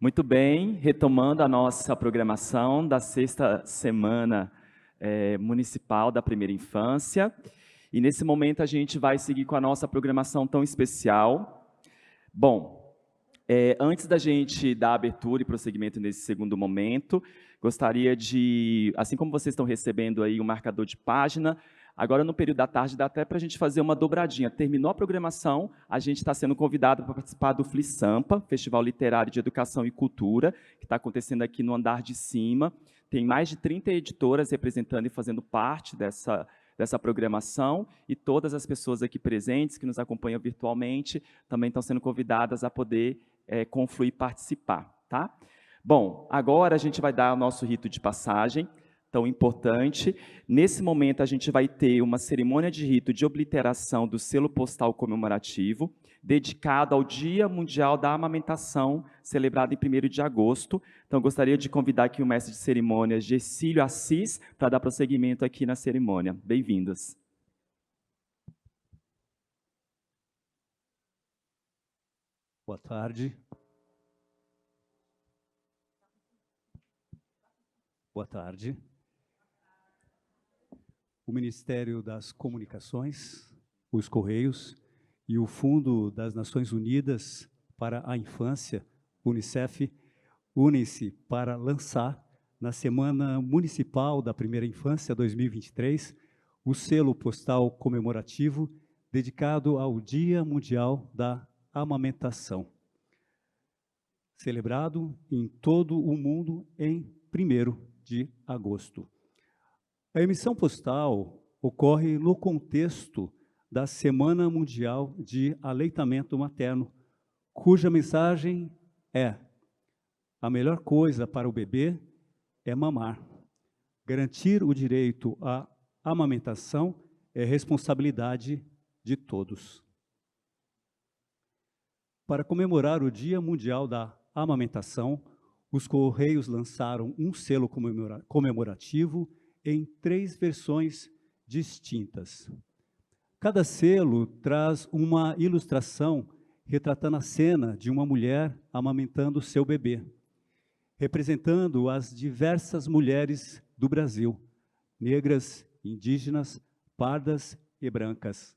Muito bem, retomando a nossa programação da sexta semana municipal da primeira infância. E nesse momento a gente vai seguir com a nossa programação tão especial. Bom, antes da gente dar abertura e prosseguimento nesse segundo momento, gostaria de, assim como vocês estão recebendo aí um marcador de página, agora no período da tarde dá até para a gente fazer uma dobradinha. Terminou a programação, a gente está sendo convidado para participar do FliSampa, Festival Literário de Educação e Cultura, que está acontecendo aqui no andar de cima. Tem mais de 30 editoras representando e fazendo parte dessa programação, e todas as pessoas aqui presentes que nos acompanham virtualmente também estão sendo convidadas a poder confluir e participar. Tá? Bom, agora a gente vai dar o nosso rito de passagem, tão importante. Nesse momento, a gente vai ter uma cerimônia de rito de obliteração do selo postal comemorativo, dedicado ao Dia Mundial da Amamentação, celebrado em 1º de agosto. Então, gostaria de convidar aqui o mestre de cerimônias, Gessílio Assis, para dar prosseguimento aqui na cerimônia. Bem-vindos. Boa tarde. Boa tarde. O Ministério das Comunicações, os Correios e o Fundo das Nações Unidas para a Infância, UNICEF, unem-se para lançar, na Semana Municipal da Primeira Infância 2023, o selo postal comemorativo dedicado ao Dia Mundial da Amamentação, celebrado em todo o mundo em 1º de agosto. A emissão postal ocorre no contexto da Semana Mundial de Aleitamento Materno, cuja mensagem é: a melhor coisa para o bebê é mamar. Garantir o direito à amamentação é responsabilidade de todos. Para comemorar o Dia Mundial da Amamentação, os Correios lançaram um selo comemorativo em 3 versões distintas. Cada selo traz uma ilustração retratando a cena de uma mulher amamentando seu bebê, representando as diversas mulheres do Brasil, negras, indígenas, pardas e brancas.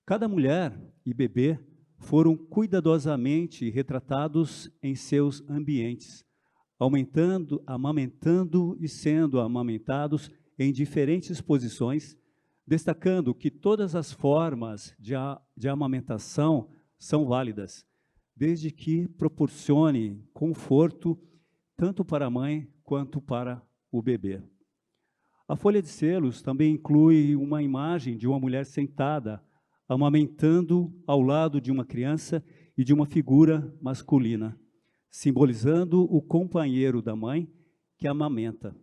Cada mulher e bebê foram cuidadosamente retratados em seus ambientes, amamentando e sendo amamentados em diferentes posições, destacando que todas as formas de amamentação são válidas, desde que proporcione conforto tanto para a mãe quanto para o bebê. A folha de selos também inclui uma imagem de uma mulher sentada, amamentando ao lado de uma criança e de uma figura masculina, simbolizando o companheiro da mãe que amamenta.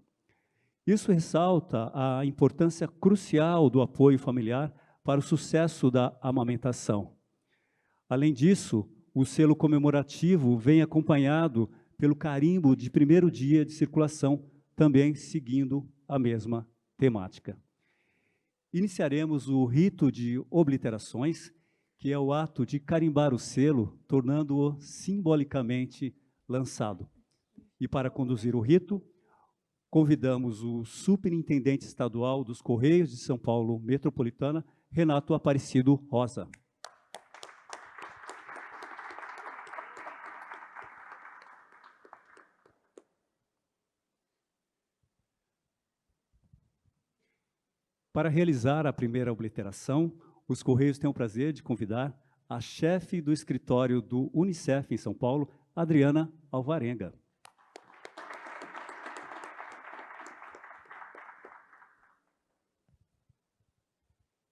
Isso ressalta a importância crucial do apoio familiar para o sucesso da amamentação. Além disso, o selo comemorativo vem acompanhado pelo carimbo de 1º dia de circulação, também seguindo a mesma temática. Iniciaremos o rito de obliterações, que é o ato de carimbar o selo, tornando-o simbolicamente lançado. E para conduzir o rito, convidamos o Superintendente Estadual dos Correios de São Paulo Metropolitana, Renato Aparecido Rosa. Para realizar a primeira obliteração, os Correios têm o prazer de convidar a chefe do escritório do UNICEF em São Paulo, Adriana Alvarenga.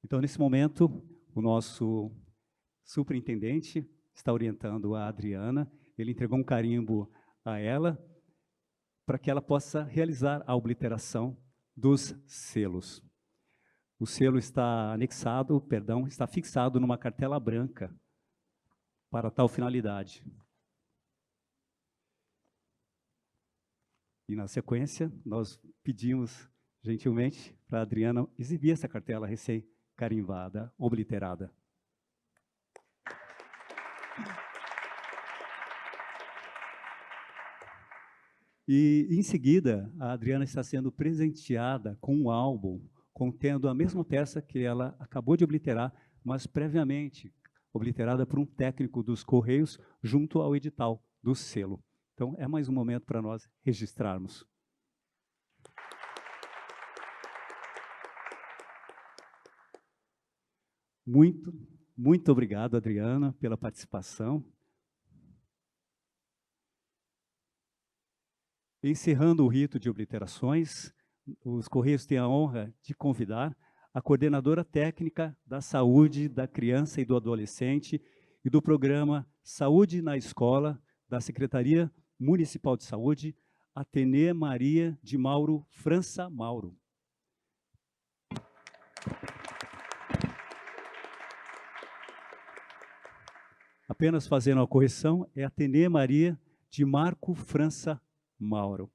Então, nesse momento, o nosso superintendente está orientando a Adriana. Ele entregou um carimbo a ela para que ela possa realizar a obliteração dos selos. O selo está está fixado numa cartela branca para tal finalidade. E, na sequência, nós pedimos gentilmente para a Adriana exibir essa cartela recém-carimbada, obliterada. E, em seguida, a Adriana está sendo presenteada com um álbum contendo a mesma peça que ela acabou de obliterar, mas previamente obliterada por um técnico dos Correios junto ao edital do selo. Então, é mais um momento para nós registrarmos. Muito obrigado, Adriana, pela participação. Encerrando o rito de obliterações, os Correios têm a honra de convidar a coordenadora técnica da saúde da criança e do adolescente e do programa Saúde na Escola da Secretaria Municipal de Saúde, Atenê Maria de Mauro França Mauro. Apenas fazendo a correção, é Atenê Maria de Marco França Mauro.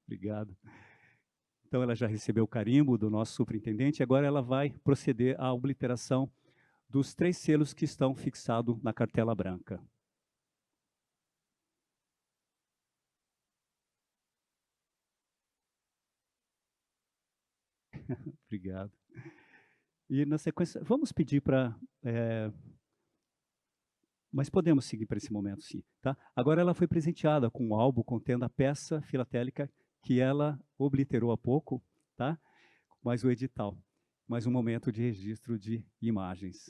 Obrigado. Então, ela já recebeu o carimbo do nosso superintendente, agora ela vai proceder à obliteração dos 3 selos que estão fixados na cartela branca. Obrigado. E, na sequência, vamos pedir para... mas podemos seguir para esse momento, sim. Tá? Agora ela foi presenteada com um álbum contendo a peça filatélica que ela obliterou há pouco, tá? Mais o edital, mais um momento de registro de imagens.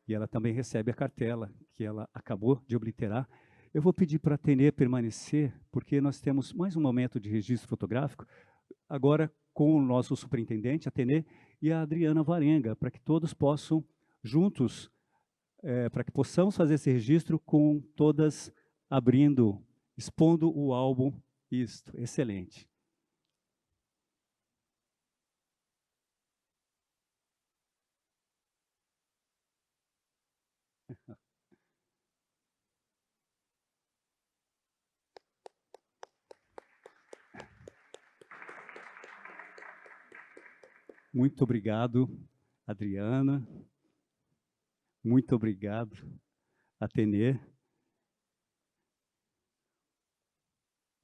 E ela também recebe a cartela que ela acabou de obliterar. Eu vou pedir para a Atenê permanecer, porque nós temos mais um momento de registro fotográfico, agora com o nosso superintendente, a Atenê, e a Adriana Varenga, para que todos possam, juntos, para que possamos fazer esse registro com todas abrindo, expondo o álbum. Isto, excelente. Muito obrigado, Adriana. Muito obrigado, Atenê.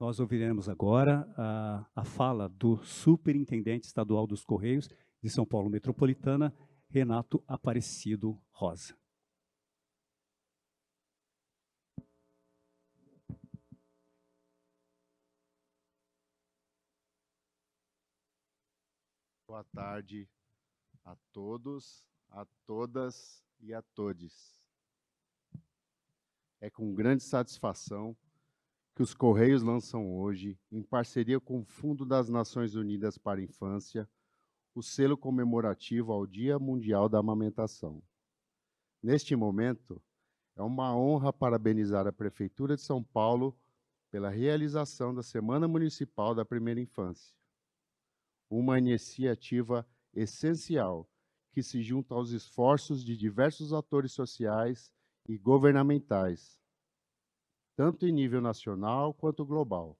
Nós ouviremos agora a fala do Superintendente Estadual dos Correios de São Paulo Metropolitana, Renato Aparecido Rosa. Boa tarde a todos, a todas e a todes. É com grande satisfação que os Correios lançam hoje, em parceria com o Fundo das Nações Unidas para a Infância, o selo comemorativo ao Dia Mundial da Amamentação. Neste momento, é uma honra parabenizar a Prefeitura de São Paulo pela realização da Semana Municipal da Primeira Infância, uma iniciativa essencial que se junta aos esforços de diversos atores sociais e governamentais, tanto em nível nacional quanto global,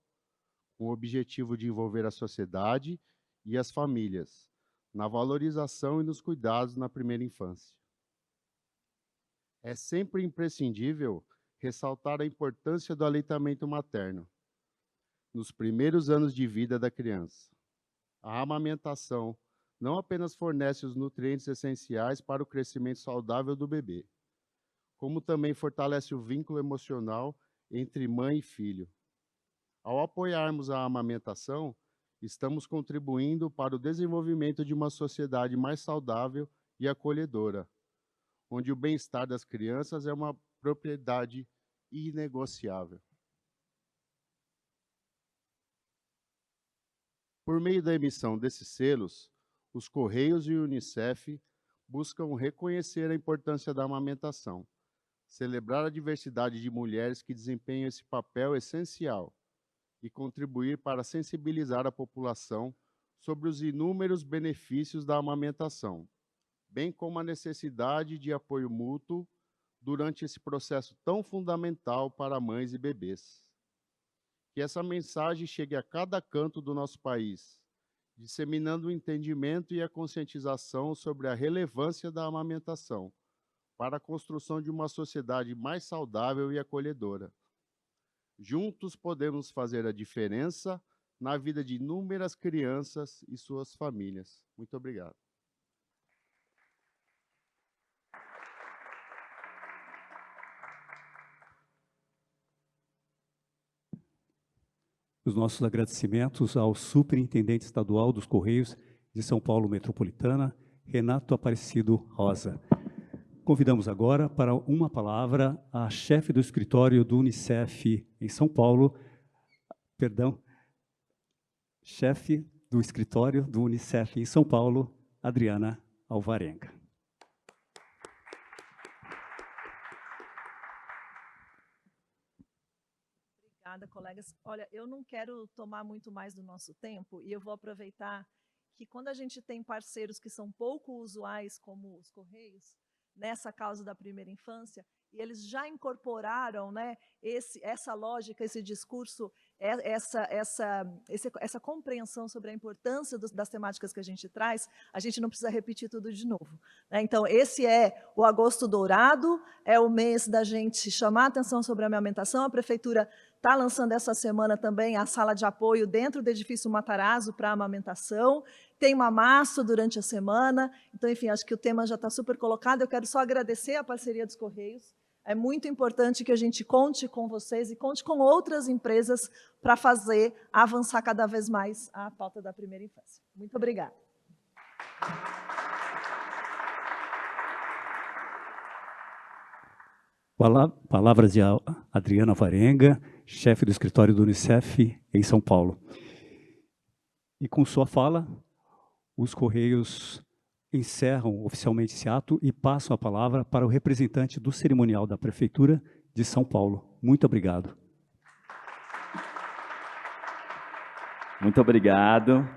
com o objetivo de envolver a sociedade e as famílias na valorização e nos cuidados na primeira infância. É sempre imprescindível ressaltar a importância do aleitamento materno nos primeiros anos de vida da criança. A amamentação não apenas fornece os nutrientes essenciais para o crescimento saudável do bebê, como também fortalece o vínculo emocional entre mãe e filho. Ao apoiarmos a amamentação, estamos contribuindo para o desenvolvimento de uma sociedade mais saudável e acolhedora, onde o bem-estar das crianças é uma propriedade inegociável. Por meio da emissão desses selos, os Correios e o Unicef buscam reconhecer a importância da amamentação, celebrar a diversidade de mulheres que desempenham esse papel essencial e contribuir para sensibilizar a população sobre os inúmeros benefícios da amamentação, bem como a necessidade de apoio mútuo durante esse processo tão fundamental para mães e bebês. Que essa mensagem chegue a cada canto do nosso país disseminando o entendimento e a conscientização sobre a relevância da amamentação para a construção de uma sociedade mais saudável e acolhedora. Juntos podemos fazer a diferença na vida de inúmeras crianças e suas famílias. Muito obrigado. Os nossos agradecimentos ao Superintendente Estadual dos Correios de São Paulo Metropolitana, Renato Aparecido Rosa. Convidamos agora para uma palavra a chefe do escritório do Unicef em São Paulo, chefe do escritório do Unicef em São Paulo, Adriana Alvarenga. Obrigada, colegas. Olha, eu não quero tomar muito mais do nosso tempo e eu vou aproveitar que quando a gente tem parceiros que são pouco usuais, como os Correios, nessa causa da primeira infância, e eles já incorporaram, né, essa lógica, esse discurso, essa compreensão sobre a importância das temáticas que a gente traz, a gente não precisa repetir tudo de novo, né? Então, esse é o Agosto Dourado, é o mês da gente chamar a atenção sobre a amamentação. A Prefeitura está lançando essa semana também a sala de apoio dentro do edifício Matarazzo para a amamentação. Tem mamaço durante a semana. Então, enfim, acho que o tema já está super colocado. Eu quero só agradecer a parceria dos Correios. É muito importante que a gente conte com vocês e conte com outras empresas para fazer avançar cada vez mais a pauta da primeira infância. Muito obrigada. Palavras de Adriana Alvarenga, chefe do escritório do Unicef em São Paulo. E com sua fala, os Correios encerram oficialmente esse ato e passam a palavra para o representante do cerimonial da Prefeitura de São Paulo. Muito obrigado. Muito obrigado.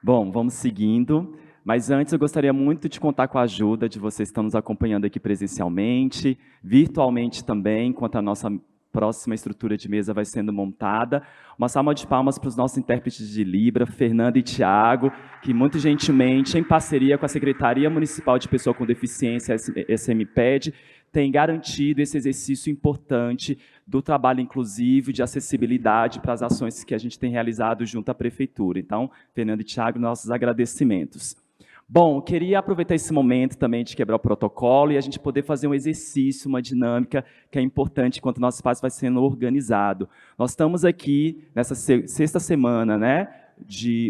Bom, vamos seguindo. Mas antes eu gostaria muito de contar com a ajuda de vocês que estão nos acompanhando aqui presencialmente, virtualmente também, enquanto a nossa próxima estrutura de mesa vai sendo montada. Uma salva de palmas para os nossos intérpretes de Libra, Fernanda e Tiago, que muito gentilmente, em parceria com a Secretaria Municipal de Pessoa com Deficiência, SMPED, tem garantido esse exercício importante do trabalho inclusivo, de acessibilidade para as ações que a gente tem realizado junto à Prefeitura. Então, Fernanda e Tiago, nossos agradecimentos. Bom, queria aproveitar esse momento também de quebrar o protocolo e a gente poder fazer um exercício, uma dinâmica que é importante enquanto o nosso espaço vai sendo organizado. Nós estamos aqui nessa sexta semana, né,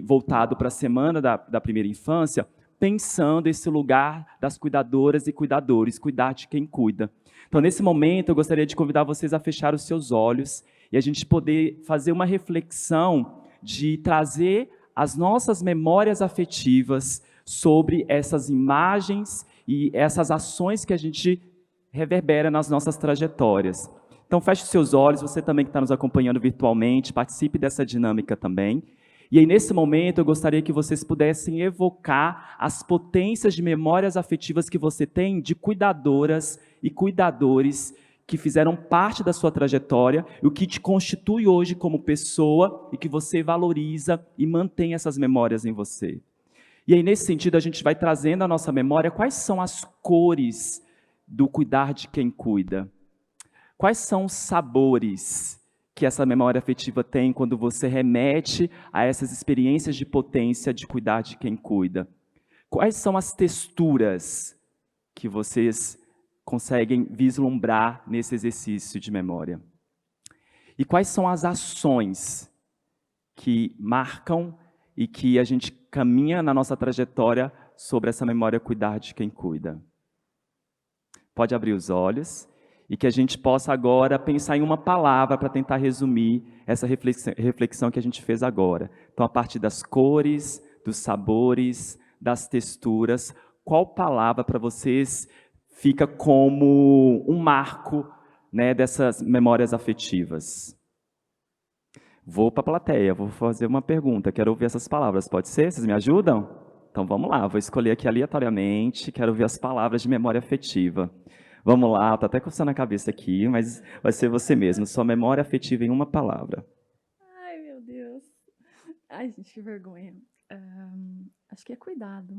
voltado para a Semana da Primeira Infância, pensando esse lugar das cuidadoras e cuidadores, cuidar de quem cuida. Então, nesse momento, eu gostaria de convidar vocês a fechar os seus olhos e a gente poder fazer uma reflexão de trazer as nossas memórias afetivas sobre essas imagens e essas ações que a gente reverbera nas nossas trajetórias. Então, feche os seus olhos, você também que está nos acompanhando virtualmente, participe dessa dinâmica também. E aí, nesse momento, eu gostaria que vocês pudessem evocar as potências de memórias afetivas que você tem de cuidadoras e cuidadores que fizeram parte da sua trajetória, e o que te constitui hoje como pessoa e que você valoriza e mantém essas memórias em você. E aí, nesse sentido, a gente vai trazendo à nossa memória quais são as cores do cuidar de quem cuida. Quais são os sabores que essa memória afetiva tem quando você remete a essas experiências de potência de cuidar de quem cuida? Quais são as texturas que vocês conseguem vislumbrar nesse exercício de memória? E quais são as ações que marcam e que a gente caminha na nossa trajetória sobre essa memória cuidar de quem cuida? Pode abrir os olhos e que a gente possa agora pensar em uma palavra para tentar resumir essa reflexão que a gente fez agora. Então, a partir das cores, dos sabores, das texturas, qual palavra para vocês fica como um marco, né, dessas memórias afetivas? Vou para a plateia, vou fazer uma pergunta, quero ouvir essas palavras, pode ser? Vocês me ajudam? Então vamos lá, vou escolher aqui aleatoriamente, quero ouvir as palavras de memória afetiva. Vamos lá, está até coçando a cabeça aqui, mas vai ser você mesmo, sua memória afetiva em uma palavra. Ai, meu Deus. Ai, gente, que vergonha. Acho que é cuidado.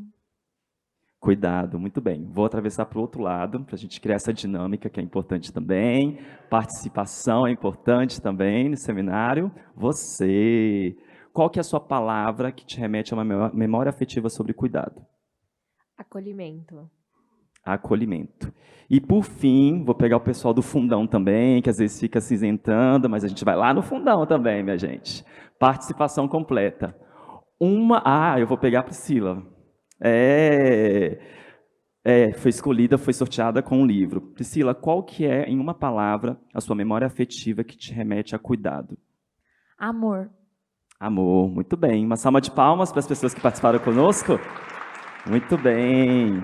Cuidado, muito bem. Vou atravessar para o outro lado, para a gente criar essa dinâmica que é importante também. Participação é importante também no seminário. Você, qual que é a sua palavra que te remete a uma memória afetiva sobre cuidado? Acolhimento. Acolhimento. E, por fim, vou pegar o pessoal do fundão também, que às vezes fica cinzentando, mas a gente vai lá no fundão também, minha gente. Participação completa. Eu vou pegar a Priscila. Foi escolhida, foi sorteada com um livro. Priscila, qual que é, em uma palavra, a sua memória afetiva que te remete a cuidado? Amor. Amor, muito bem. Uma salva de palmas para as pessoas que participaram conosco. Muito bem.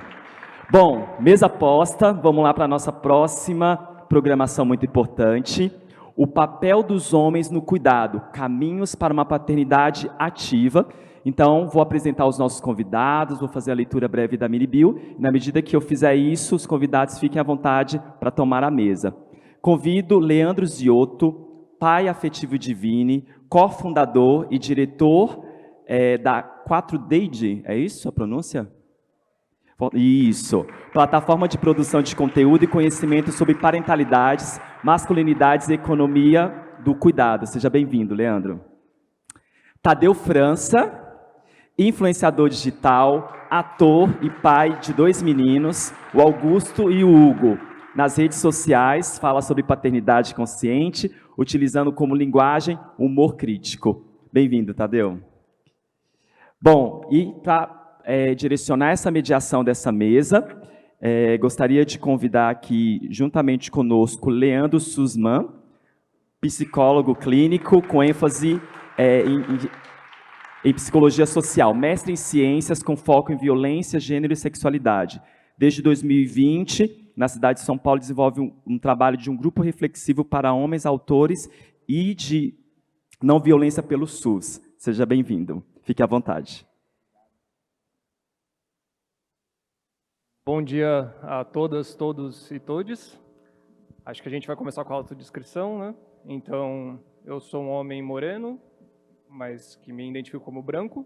Bom, mesa posta, vamos lá para a nossa próxima programação muito importante. O papel dos homens no cuidado, caminhos para uma paternidade ativa. Então, vou apresentar os nossos convidados, vou fazer a leitura breve da mini-bio. Na medida que eu fizer isso, os convidados fiquem à vontade para tomar a mesa. Convido Leandro Ziotto, pai afetivo Divine, cofundador e diretor da 4Deide, é isso a pronúncia? Isso, plataforma de produção de conteúdo e conhecimento sobre parentalidades, masculinidades e economia do cuidado. Seja bem-vindo, Leandro. Tadeu França, influenciador digital, ator e pai de 2 meninos, o Augusto e o Hugo. Nas redes sociais, fala sobre paternidade consciente, utilizando como linguagem humor crítico. Bem-vindo, Tadeu. Bom, e para direcionar essa mediação dessa mesa, gostaria de convidar aqui, juntamente conosco, Leandro Sussman, psicólogo clínico com ênfase em psicologia social, mestre em ciências com foco em violência, gênero e sexualidade. Desde 2020, na cidade de São Paulo, desenvolve um trabalho de um grupo reflexivo para homens autores e de não violência pelo SUS. Seja bem-vindo. Fique à vontade. Bom dia a todas, todos e todes. Acho que a gente vai começar com a autodescrição, né? Então, eu sou um homem moreno, mas que me identifico como branco.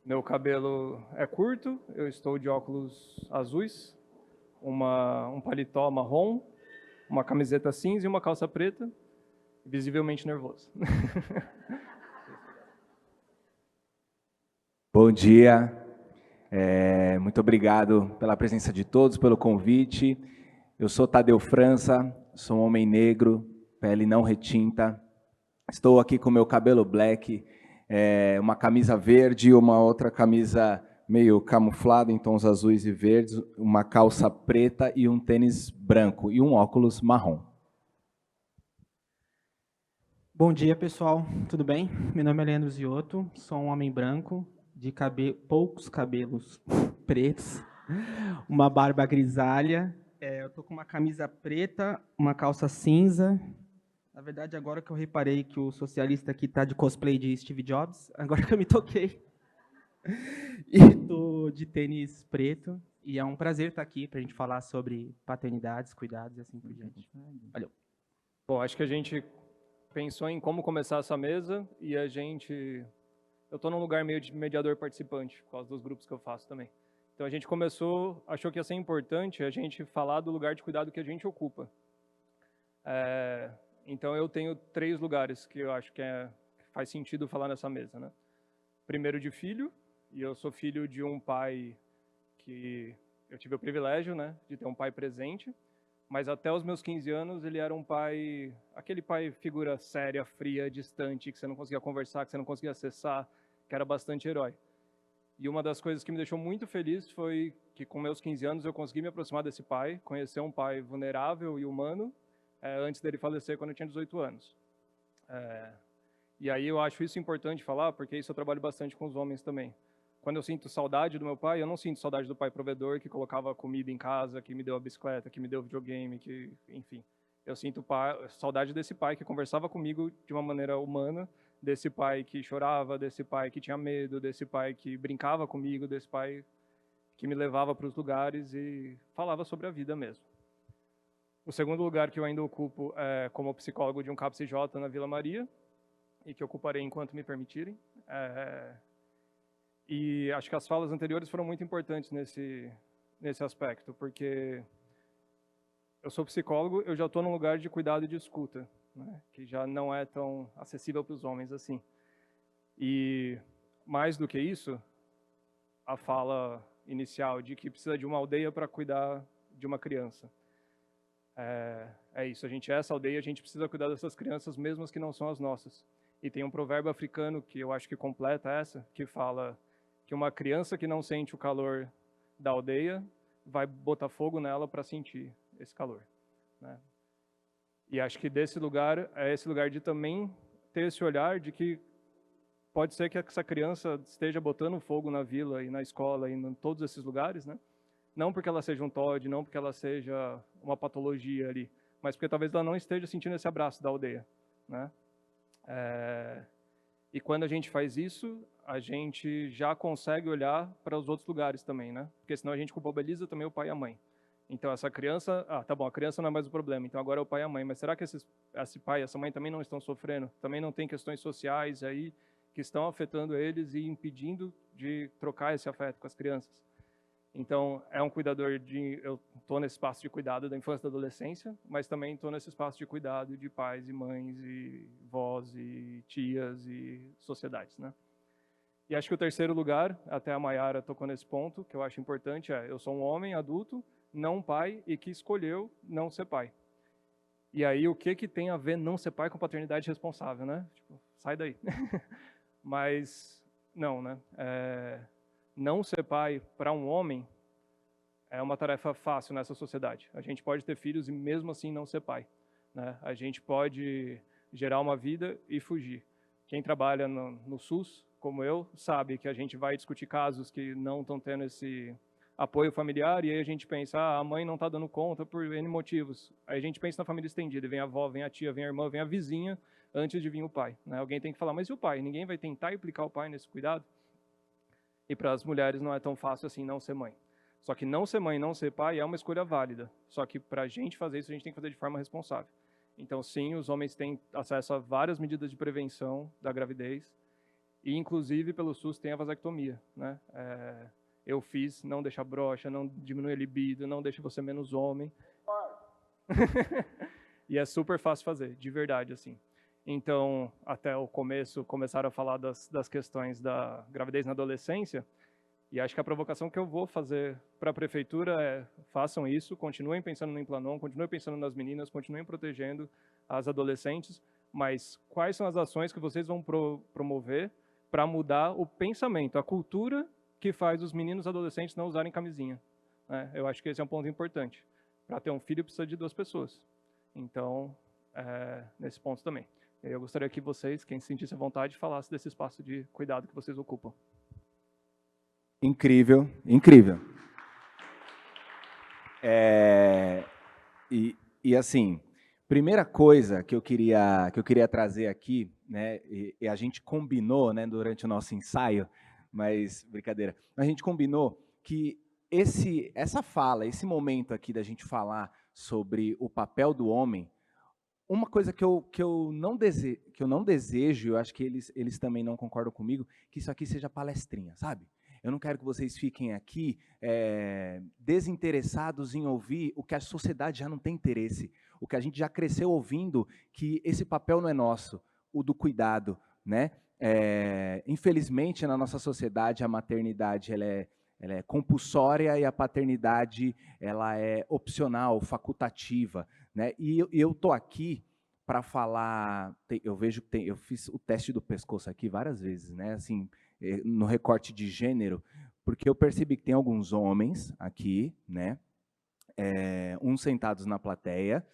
Meu cabelo é curto, eu estou de óculos azuis, um paletó marrom, uma camiseta cinza e uma calça preta, visivelmente nervoso. Bom dia. Muito obrigado pela presença de todos, pelo convite. Eu sou Tadeu França, sou um homem negro, pele não retinta. Estou aqui com meu cabelo black, uma camisa verde, uma outra camisa meio camuflada em tons azuis e verdes, uma calça preta e um tênis branco e um óculos marrom. Bom dia, pessoal. Tudo bem? Meu nome é Leandro Ziotto, sou um homem branco, de poucos cabelos pretos, uma barba grisalha. Eu estou com uma camisa preta, uma calça cinza. Na verdade, agora que eu reparei que o socialista aqui está de cosplay de Steve Jobs, agora que eu me toquei. E estou de tênis preto. E é um prazer estar aqui para a gente falar sobre paternidades, cuidados e assim por diante. Valeu. Bom, acho que a gente pensou em como começar essa mesa e eu estou num lugar meio de mediador participante, por causa dos grupos que eu faço também. Então a gente achou que ia ser importante a gente falar do lugar de cuidado que a gente ocupa. Então eu tenho 3 lugares que eu acho que faz sentido falar nessa mesa, né? Primeiro de filho, e eu sou filho de um pai que eu tive o privilégio, né, de ter um pai presente, mas até os meus 15 anos ele era um pai, aquele pai figura séria, fria, distante, que você não conseguia conversar, que você não conseguia acessar, que era bastante herói. E uma das coisas que me deixou muito feliz foi que com meus 15 anos eu consegui me aproximar desse pai, conhecer um pai vulnerável e humano, antes dele falecer quando eu tinha 18 anos. E aí eu acho isso importante falar, porque isso eu trabalho bastante com os homens também. Quando eu sinto saudade do meu pai, eu não sinto saudade do pai provedor que colocava comida em casa, que me deu a bicicleta, que me deu videogame, enfim. Eu sinto saudade desse pai que conversava comigo de uma maneira humana, desse pai que chorava, desse pai que tinha medo, desse pai que brincava comigo, desse pai que me levava para os lugares e falava sobre a vida mesmo. O segundo lugar que eu ainda ocupo é como psicólogo de um CAPS-J na Vila Maria. e que ocuparei enquanto me permitirem. E acho que as falas anteriores foram muito importantes nesse aspecto, porque eu sou psicólogo, eu já estou num lugar de cuidado e de escuta, né, que já não é tão acessível para os homens assim. E mais do que isso, a fala inicial de que precisa de uma aldeia para cuidar de uma criança. É isso, a gente é essa aldeia, a gente precisa cuidar dessas crianças, mesmo as que não são as nossas. E tem um provérbio africano que eu acho que completa essa, que fala que uma criança que não sente o calor da aldeia vai botar fogo nela para sentir esse calor, né? E acho que desse lugar é esse lugar de também ter esse olhar de que pode ser que essa criança esteja botando fogo na vila e na escola e em todos esses lugares, né? Não porque ela seja um TOD, não porque ela seja uma patologia ali, mas porque talvez ela não esteja sentindo esse abraço da aldeia, né? E quando a gente faz isso, a gente já consegue olhar para os outros lugares também, né? Porque senão a gente culpabiliza também o pai e a mãe. Então essa criança, tá bom, a criança não é mais o problema, então agora é o pai e a mãe, mas será que esse pai e essa mãe também não estão sofrendo? Também não tem questões sociais aí que estão afetando eles e impedindo de trocar esse afeto com as crianças? Então, é um cuidador eu estou nesse espaço de cuidado da infância e da adolescência, mas também estou nesse espaço de cuidado de pais e mães e vós e tias e sociedades, né? E acho que o terceiro lugar, até a Mayara tocou nesse ponto, que eu acho importante, eu sou um homem adulto, não um pai, e que escolheu não ser pai. E aí, o que tem a ver não ser pai com paternidade responsável, né? Tipo, sai daí. Mas, não, né? Não ser pai para um homem é uma tarefa fácil nessa sociedade. A gente pode ter filhos e mesmo assim não ser pai, né? A gente pode gerar uma vida e fugir. Quem trabalha no SUS, como eu, sabe que a gente vai discutir casos que não estão tendo esse apoio familiar e aí a gente pensa, a mãe não está dando conta por N motivos. Aí a gente pensa na família estendida, vem a avó, vem a tia, vem a irmã, vem a vizinha, antes de vir o pai, né? Alguém tem que falar, mas e o pai? Ninguém vai tentar implicar o pai nesse cuidado? E para as mulheres não é tão fácil assim não ser mãe. Só que não ser mãe e não ser pai é uma escolha válida. Só que para a gente fazer isso, a gente tem que fazer de forma responsável. Então, sim, os homens têm acesso a várias medidas de prevenção da gravidez. E, inclusive, pelo SUS tem a vasectomia, né? Eu fiz, não deixa broxa, não diminui a libido, não deixa você menos homem. E é super fácil fazer, de verdade, assim. Então, até o começo, começaram a falar das questões da gravidez na adolescência, e acho que a provocação que eu vou fazer para a prefeitura é, façam isso, continuem pensando no Implanon, continuem pensando nas meninas, continuem protegendo as adolescentes, mas quais são as ações que vocês vão promover para mudar o pensamento, a cultura que faz os meninos e adolescentes não usarem camisinha, né? Eu acho que esse é um ponto importante. Para ter um filho, precisa de 2 pessoas. Então, nesse ponto também. Eu gostaria que vocês, quem se sentisse à vontade, falasse desse espaço de cuidado que vocês ocupam. Incrível, incrível. E assim, primeira coisa que eu queria trazer aqui, né, e a gente combinou, né, durante o nosso ensaio, mas brincadeira, a gente combinou que essa fala, esse momento aqui da gente falar sobre o papel do homem, uma coisa que eu não desejo, eu acho que eles também não concordam comigo, que isso aqui seja palestrinha, sabe? Eu não quero que vocês fiquem aqui desinteressados em ouvir o que a sociedade já não tem interesse, o que a gente já cresceu ouvindo, que esse papel não é nosso, o do cuidado, né? Infelizmente, na nossa sociedade, a maternidade ela é compulsória e a paternidade ela é opcional, facultativa, né? E eu estou aqui para falar, eu vejo que eu fiz o teste do pescoço aqui várias vezes, né? Assim, no recorte de gênero, porque eu percebi que tem alguns homens aqui, né? Uns sentados na plateia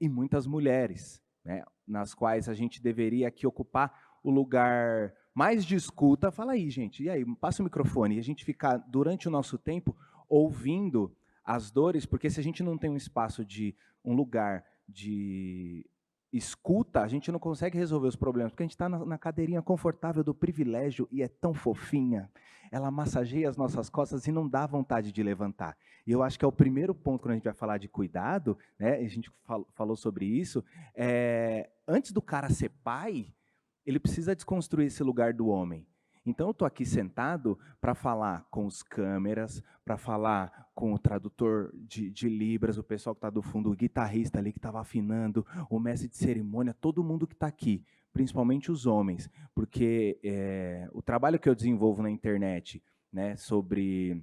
e muitas mulheres, né? Nas quais a gente deveria aqui ocupar o lugar mais de escuta. Fala aí, gente, e aí, passa o microfone, e a gente ficar, durante o nosso tempo, ouvindo as dores, porque se a gente não tem um lugar de escuta, a gente não consegue resolver os problemas, porque a gente está na cadeirinha confortável do privilégio e é tão fofinha, ela massageia as nossas costas e não dá vontade de levantar. E eu acho que é o primeiro ponto, quando a gente vai falar de cuidado, né, a gente falou sobre isso, antes do cara ser pai, ele precisa desconstruir esse lugar do homem. Então, eu estou aqui sentado para falar com os câmeras, para falar com o tradutor de Libras, o pessoal que está do fundo, o guitarrista ali que estava afinando, o mestre de cerimônia, todo mundo que está aqui, principalmente os homens, porque o trabalho que eu desenvolvo na internet, né, sobre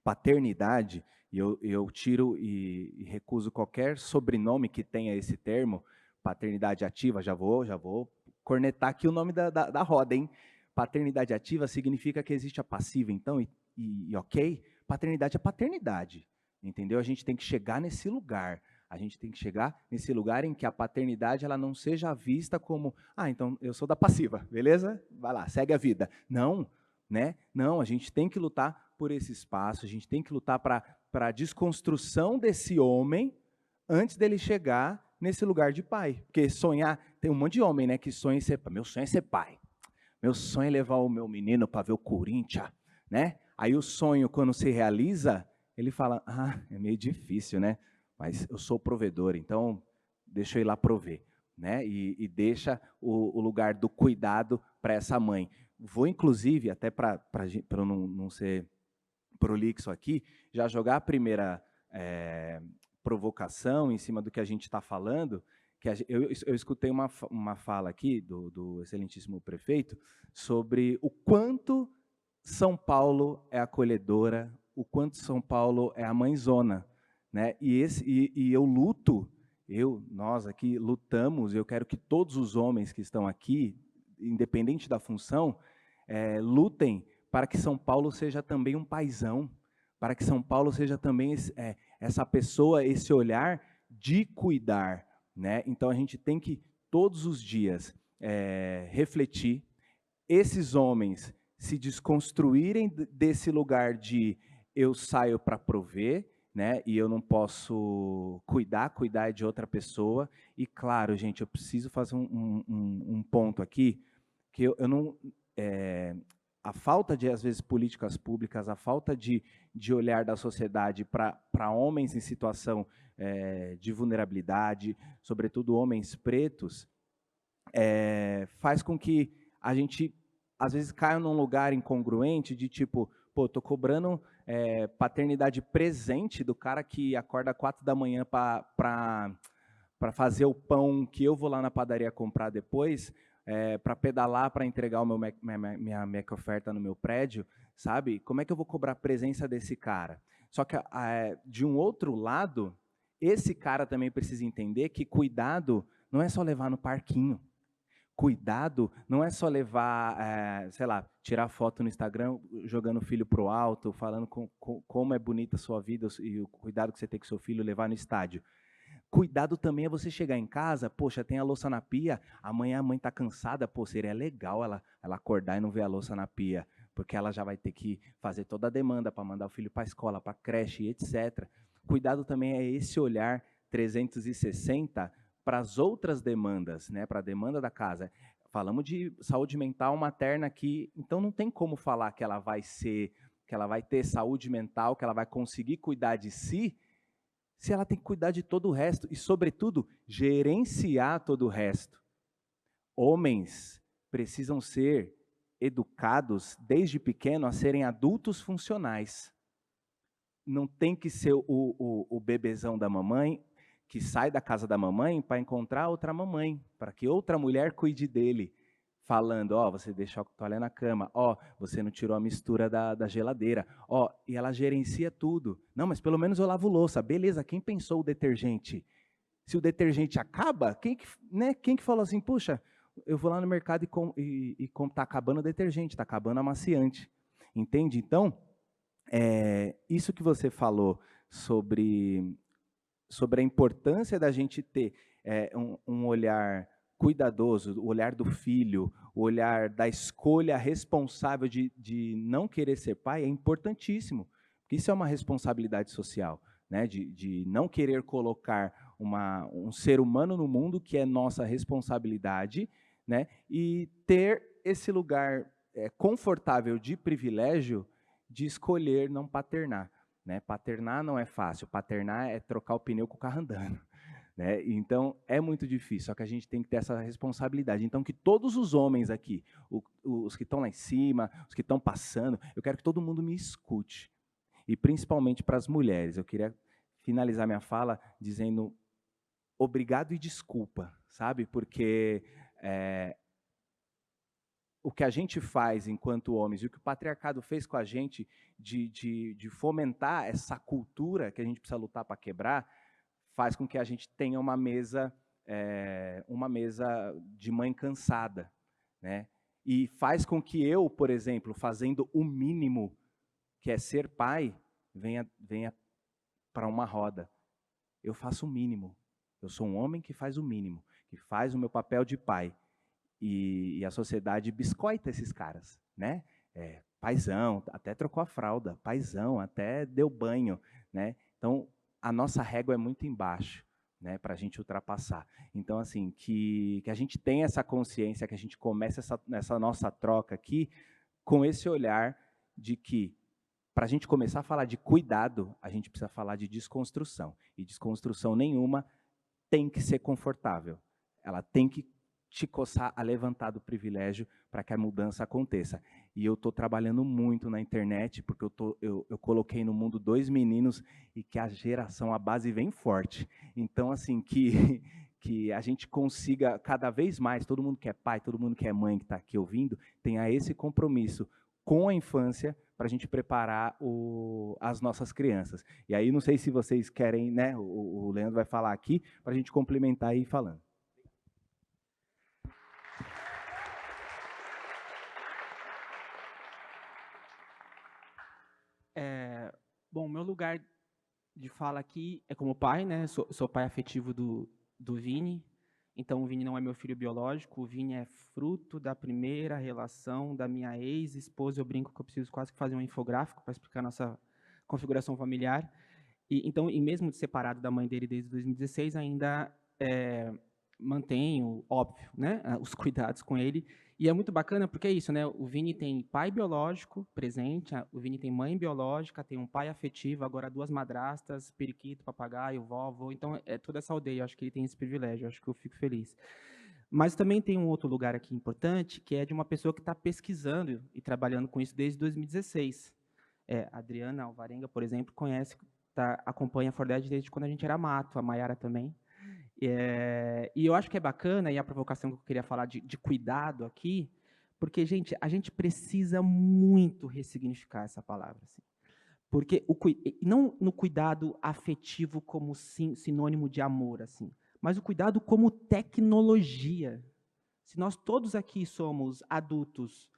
paternidade, e eu tiro e recuso qualquer sobrenome que tenha esse termo, paternidade ativa, já vou cornetar aqui o nome da roda, hein? Paternidade ativa significa que existe a passiva, então, ok, paternidade é paternidade, entendeu? A gente tem que chegar nesse lugar, a gente tem que chegar nesse lugar em que a paternidade ela não seja vista como, então eu sou da passiva, beleza? Vai lá, segue a vida. Não, né? Não, a gente tem que lutar por esse espaço, a gente tem que lutar para a desconstrução desse homem antes dele chegar nesse lugar de pai. Porque sonhar, tem um monte de homem, né, que sonha em ser pai. Meu sonho é ser pai. Meu sonho é levar o meu menino para ver o Corinthians, né? Aí o sonho, quando se realiza, ele fala, é meio difícil, né? Mas eu sou provedor, então deixa eu ir lá prover, né? E deixa o lugar do cuidado para essa mãe. Vou, inclusive, até para eu não ser prolixo aqui, já jogar a primeira provocação em cima do que a gente está falando, que eu escutei uma fala aqui do excelentíssimo prefeito sobre o quanto São Paulo é acolhedora, o quanto São Paulo é a mãezona, né? E eu luto, nós aqui lutamos, eu quero que todos os homens que estão aqui, independente da função, lutem para que São Paulo seja também um paizão, para que São Paulo seja também essa pessoa, esse olhar de cuidar, né? Então, a gente tem que, todos os dias, refletir, esses homens se desconstruírem desse lugar de eu saio para prover, né? E eu não posso cuidar de outra pessoa. E, claro, gente, eu preciso fazer um ponto aqui, que eu não... a falta de, às vezes, políticas públicas, a falta de olhar da sociedade para homens em situação de vulnerabilidade, sobretudo homens pretos, faz com que a gente, às vezes, caia num lugar incongruente de tipo, pô, tô cobrando paternidade presente do cara que acorda 4 da manhã para fazer o pão que eu vou lá na padaria comprar depois, para pedalar, para entregar o minha Mac oferta no meu prédio, sabe? Como é que eu vou cobrar a presença desse cara? Só que, de um outro lado, esse cara também precisa entender que cuidado não é só levar no parquinho. Cuidado não é só levar, sei lá, tirar foto no Instagram, jogando o filho para o alto, falando como é bonita a sua vida e o cuidado que você tem com seu filho, levar no estádio. Cuidado também é você chegar em casa, poxa, tem a louça na pia, amanhã a mãe está cansada, pô, seria legal ela acordar e não ver a louça na pia, porque ela já vai ter que fazer toda a demanda para mandar o filho para a escola, para a creche, etc. Cuidado também é esse olhar 360 para as outras demandas, né, para a demanda da casa. Falamos de saúde mental materna aqui, então não tem como falar que ela vai ter saúde mental, que ela vai conseguir cuidar de si, se ela tem que cuidar de todo o resto e, sobretudo, gerenciar todo o resto. Homens precisam ser educados desde pequeno a serem adultos funcionais. Não tem que ser o bebezão da mamãe que sai da casa da mamãe para encontrar outra mamãe, para que outra mulher cuide dele, falando, você deixou a toalha na cama, você não tirou a mistura da geladeira, e ela gerencia tudo. Não, mas pelo menos eu lavo louça. Beleza, quem pensou o detergente? Se o detergente acaba, quem que falou assim, puxa, eu vou lá no mercado e está acabando o detergente, está acabando o amaciante. Entende? Então, isso que você falou sobre a importância da gente ter um olhar cuidadoso, o olhar do filho, o olhar da escolha responsável de não querer ser pai é importantíssimo, porque isso é uma responsabilidade social, né? De não querer colocar um ser humano no mundo que é nossa responsabilidade, né? E ter esse lugar confortável de privilégio de escolher não paternar. Né? Paternar não é fácil, paternar é trocar o pneu com o carro andando. né? Então, é muito difícil, só que a gente tem que ter essa responsabilidade. Então, que todos os homens aqui, os que estão lá em cima, os que estão passando, eu quero que todo mundo me escute. E principalmente para as mulheres. Eu queria finalizar minha fala dizendo obrigado e desculpa, sabe? Porque o que a gente faz enquanto homens e o que o patriarcado fez com a gente de fomentar essa cultura que a gente precisa lutar para quebrar, faz com que a gente tenha uma mesa de mãe cansada, né? E faz com que eu, por exemplo, fazendo o mínimo, que é ser pai, venha para uma roda. Eu faço o mínimo. Eu sou um homem que faz o mínimo, que faz o meu papel de pai. E a sociedade biscoita esses caras, né? Paizão, até trocou a fralda, paizão, até deu banho, né? Então, a nossa régua é muito embaixo, né, para a gente ultrapassar. Então, assim, que a gente tenha essa consciência, que a gente comece essa nossa troca aqui com esse olhar de que, para a gente começar a falar de cuidado, a gente precisa falar de desconstrução. E desconstrução nenhuma tem que ser confortável. Ela tem que te coçar a levantar do privilégio para que a mudança aconteça. E eu estou trabalhando muito na internet, porque eu coloquei no mundo 2 meninos e que a base vem forte. Então, assim, que a gente consiga cada vez mais, todo mundo que é pai, todo mundo que é mãe que está aqui ouvindo, tenha esse compromisso com a infância para a gente preparar as nossas crianças. E aí, não sei se vocês querem, né, o Leandro vai falar aqui, para a gente complementar aí falando. Bom, meu lugar de fala aqui é como pai, né? Sou pai afetivo do Vini. Então, o Vini não é meu filho biológico. O Vini é fruto da primeira relação da minha ex-esposa. Eu brinco que eu preciso quase que fazer um infográfico para explicar a nossa configuração familiar. E mesmo separado da mãe dele desde 2016, ainda mantenho, óbvio, né, os cuidados com ele. E é muito bacana porque é isso, né? O Vini tem pai biológico presente, o Vini tem mãe biológica, tem um pai afetivo, agora 2 madrastas, periquito, papagaio, vovô. Então, é toda essa aldeia. Eu acho que ele tem esse privilégio, eu acho que eu fico feliz. Mas também tem um outro lugar aqui importante, que é de uma pessoa que está pesquisando e trabalhando com isso desde 2016. A Adriana Alvarenga, por exemplo, conhece, acompanha a Forded desde quando a gente era mato, a Maiara também. E eu acho que é bacana, e a provocação que eu queria falar de cuidado aqui, porque, gente, a gente precisa muito ressignificar essa palavra. Assim. Porque não no cuidado afetivo como sinônimo de amor, assim, mas o cuidado como tecnologia. Se nós todos aqui somos adultos,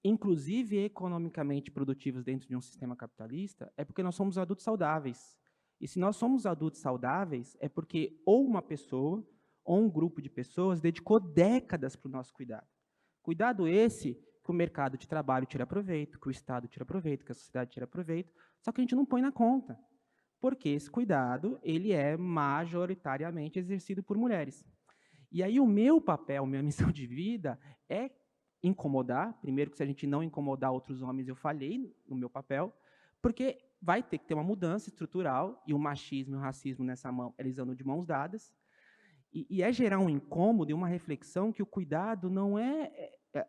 inclusive economicamente produtivos dentro de um sistema capitalista, é porque nós somos adultos saudáveis. E se nós somos adultos saudáveis, é porque ou uma pessoa, ou um grupo de pessoas dedicou décadas para o nosso cuidado. Cuidado esse que o mercado de trabalho tira proveito, que o Estado tira proveito, que a sociedade tira proveito, só que a gente não põe na conta. Porque esse cuidado, ele é majoritariamente exercido por mulheres. E aí o meu papel, minha missão de vida é incomodar, primeiro que se a gente não incomodar outros homens, eu falhei no meu papel, porque vai ter que ter uma mudança estrutural, e o machismo e o racismo nessa mão, eles andam de mãos dadas, e é gerar um incômodo e uma reflexão que o cuidado não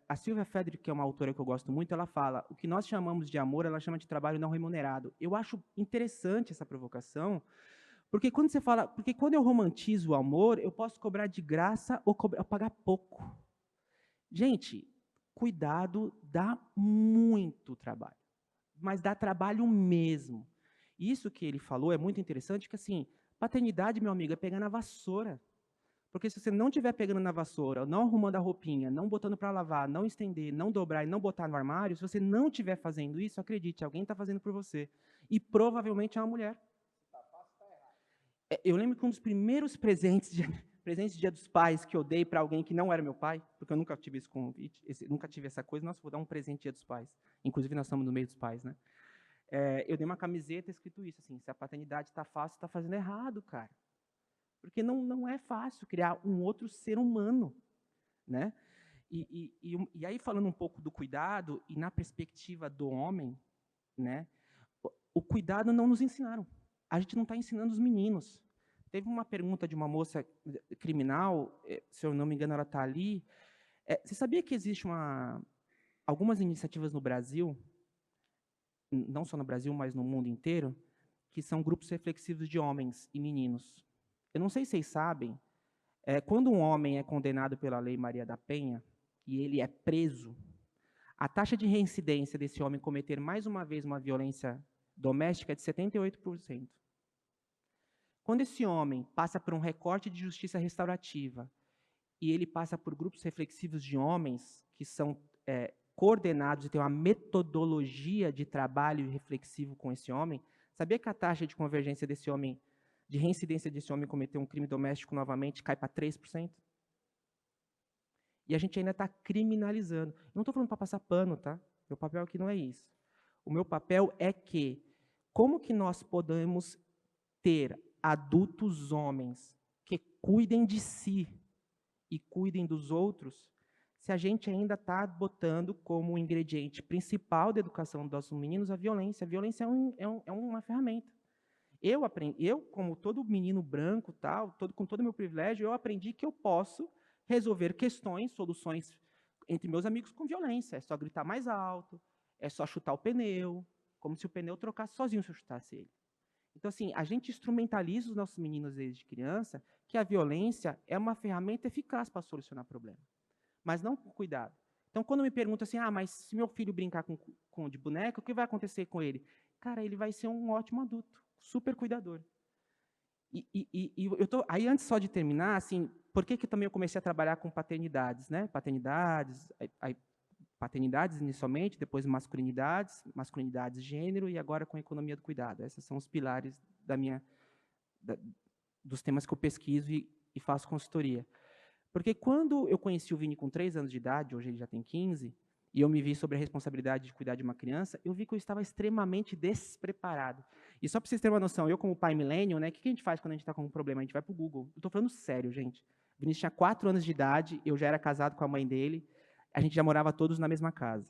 a Silvia Federici, que é uma autora que eu gosto muito, ela fala, o que nós chamamos de amor, ela chama de trabalho não remunerado. Eu acho interessante essa provocação, porque quando eu romantizo o amor, eu posso cobrar de graça ou pagar pouco. Gente, cuidado dá muito trabalho, mas dá trabalho mesmo. Isso que ele falou é muito interessante, que assim, paternidade, meu amigo, é pegar na vassoura. Porque se você não estiver pegando na vassoura, não arrumando a roupinha, não botando para lavar, não estender, não dobrar e não botar no armário, se você não estiver fazendo isso, acredite, alguém está fazendo por você. E provavelmente é uma mulher. Eu lembro que um dos primeiros presentes de Dia dos Pais que eu dei para alguém que não era meu pai, porque eu nunca tive esse convite, nunca tive essa coisa, nossa, vou dar um presente Dia dos Pais. Inclusive, nós estamos no meio dos pais, né? Eu dei uma camiseta escrito isso, assim, se a paternidade está fácil, está fazendo errado, cara. Porque não é fácil criar um outro ser humano, né? E aí, falando um pouco do cuidado, e na perspectiva do homem, né? O cuidado não nos ensinaram. A gente não está ensinando os meninos. Teve uma pergunta de uma moça criminal, se eu não me engano, ela está ali. Você sabia que existe algumas iniciativas no Brasil, não só no Brasil, mas no mundo inteiro, que são grupos reflexivos de homens e meninos? Eu não sei se vocês sabem, quando um homem é condenado pela Lei Maria da Penha e ele é preso, a taxa de reincidência desse homem cometer mais uma vez uma violência doméstica é de 78%. Quando esse homem passa por um recorte de justiça restaurativa e ele passa por grupos reflexivos de homens que são coordenados e têm uma metodologia de trabalho reflexivo com esse homem, sabia que a taxa de convergência desse homem, de reincidência desse homem cometer um crime doméstico novamente, cai para 3%? E a gente ainda está criminalizando. Eu não estou falando para passar pano, tá? Meu papel aqui não é isso. O meu papel é como que nós podemos ter adultos homens que cuidem de si e cuidem dos outros, se a gente ainda está botando como ingrediente principal da educação dos nossos meninos a violência. A violência é uma ferramenta. Eu, como todo menino branco, com todo o meu privilégio, eu aprendi que eu posso resolver questões, soluções entre meus amigos com violência. É só gritar mais alto, é só chutar o pneu, como se o pneu trocasse sozinho se eu chutasse ele. Então, assim, a gente instrumentaliza os nossos meninos desde criança que a violência é uma ferramenta eficaz para solucionar problema, mas não com cuidado. Então, quando me perguntam assim, mas se meu filho brincar de boneca, o que vai acontecer com ele? Cara, ele vai ser um ótimo adulto, super cuidador. Aí, antes só de terminar, assim, por que também eu comecei a trabalhar com paternidades, né? Paternidades inicialmente, depois masculinidades, gênero e agora com economia do cuidado. Esses são os pilares dos temas que eu pesquiso e faço consultoria. Porque quando eu conheci o Vini com 3 anos de idade, hoje ele já tem 15, e eu me vi sobre a responsabilidade de cuidar de uma criança, eu vi que eu estava extremamente despreparado. E só para vocês terem uma noção, eu como pai millennial, né, o que a gente faz quando a gente está com um problema? A gente vai para o Google. Eu estou falando sério, gente. O Vinícius tinha 4 anos de idade, eu já era casado com a mãe dele, a gente já morava todos na mesma casa.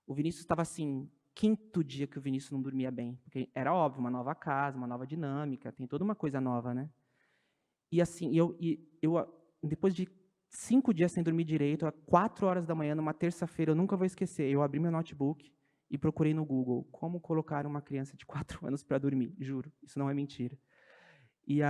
O Vinícius estava assim, 5º dia que o Vinícius não dormia bem, porque era óbvio, uma nova casa, uma nova dinâmica, tem toda uma coisa nova, né? E assim, depois de 5 dias sem dormir direito, às 4 horas da manhã, numa terça-feira, eu nunca vou esquecer, eu abri meu notebook e procurei no Google como colocar uma criança de 4 anos para dormir, juro, isso não é mentira. E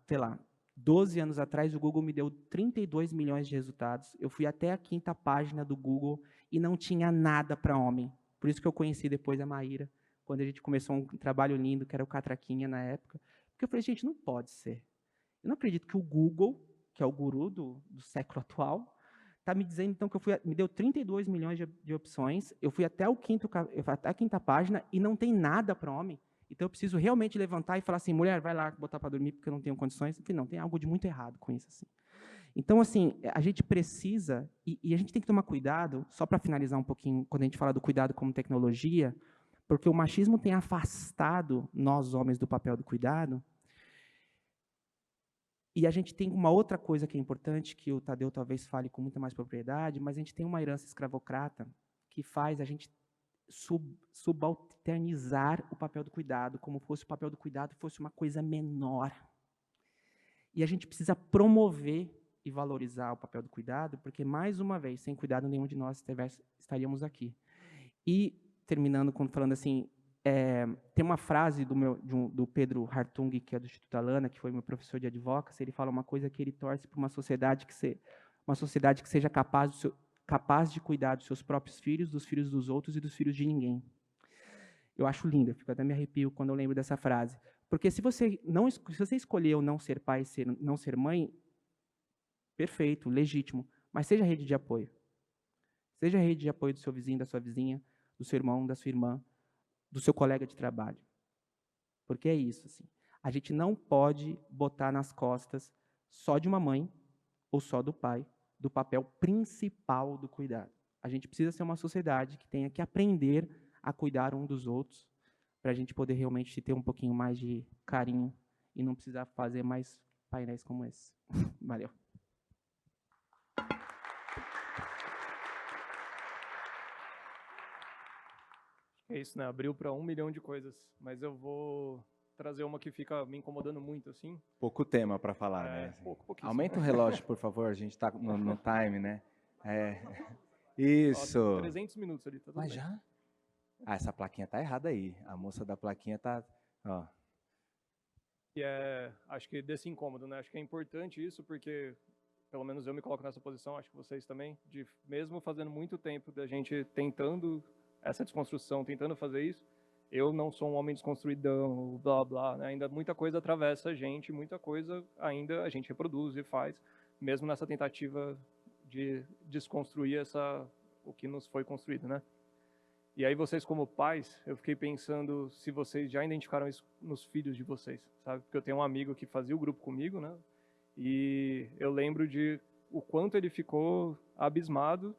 sei lá, 12 anos atrás, o Google me deu 32 milhões de resultados. Eu fui até a 5ª página do Google e não tinha nada para homem. Por isso que eu conheci depois a Maíra, quando a gente começou um trabalho lindo, que era o Catraquinha na época. Porque eu falei, gente, não pode ser. Eu não acredito que o Google, que é o guru do século atual, está me dizendo então que me deu 32 milhões de opções, eu fui até a 5ª página e não tem nada para homem. Então, eu preciso realmente levantar e falar assim, mulher, vai lá botar para dormir porque eu não tenho condições. Enfim, não, tem algo de muito errado com isso. Assim. Então, assim, a gente precisa, e a gente tem que tomar cuidado, só para finalizar um pouquinho, quando a gente fala do cuidado como tecnologia, porque o machismo tem afastado nós, homens, do papel do cuidado. E a gente tem uma outra coisa que é importante, que o Tadeu talvez fale com muita mais propriedade, mas a gente tem uma herança escravocrata que faz a gente subalternizar o papel do cuidado, como se o papel do cuidado fosse uma coisa menor. E a gente precisa promover e valorizar o papel do cuidado, porque, mais uma vez, sem cuidado, nenhum de nós estaríamos aqui. E, terminando, falando assim, tem uma frase do Pedro Hartung, que é do Instituto Alana, que foi meu professor de advocacy, ele fala uma coisa que ele torce para uma sociedade que seja capaz de cuidar dos seus próprios filhos, dos filhos dos outros e dos filhos de ninguém. Eu acho lindo, eu fico até me arrepio quando eu lembro dessa frase. Porque se você escolheu não ser pai, não ser mãe, perfeito, legítimo, mas seja rede de apoio. Seja rede de apoio do seu vizinho, da sua vizinha, do seu irmão, da sua irmã, do seu colega de trabalho. Porque é isso, assim. A gente não pode botar nas costas só de uma mãe ou só do pai do papel principal do cuidado. A gente precisa ser uma sociedade que tenha que aprender a cuidar um dos outros para a gente poder realmente ter um pouquinho mais de carinho e não precisar fazer mais painéis como esse. Valeu. É isso, né? Abriu para 1 milhão de coisas, mas eu vou trazer uma que fica me incomodando muito, assim. Pouco tema para falar, né? Pouquíssimo. Aumenta o relógio, por favor, a gente está no time, né? Ó, Isso. 300 minutos ali, tá tudo Mas bem. já? Ah, essa plaquinha tá errada aí. A moça da plaquinha tá... Ó. E acho que desse incômodo, né? Acho que é importante isso, porque pelo menos eu me coloco nessa posição, acho que vocês também, de mesmo fazendo muito tempo da gente tentando essa desconstrução, tentando fazer isso, eu não sou um homem desconstruidão, blá blá, né? Ainda muita coisa atravessa a gente, muita coisa ainda a gente reproduz e faz, mesmo nessa tentativa de desconstruir o que nos foi construído, né? E aí vocês como pais, eu fiquei pensando se vocês já identificaram isso nos filhos de vocês, sabe? Porque eu tenho um amigo que fazia o grupo comigo, né? E eu lembro de o quanto ele ficou abismado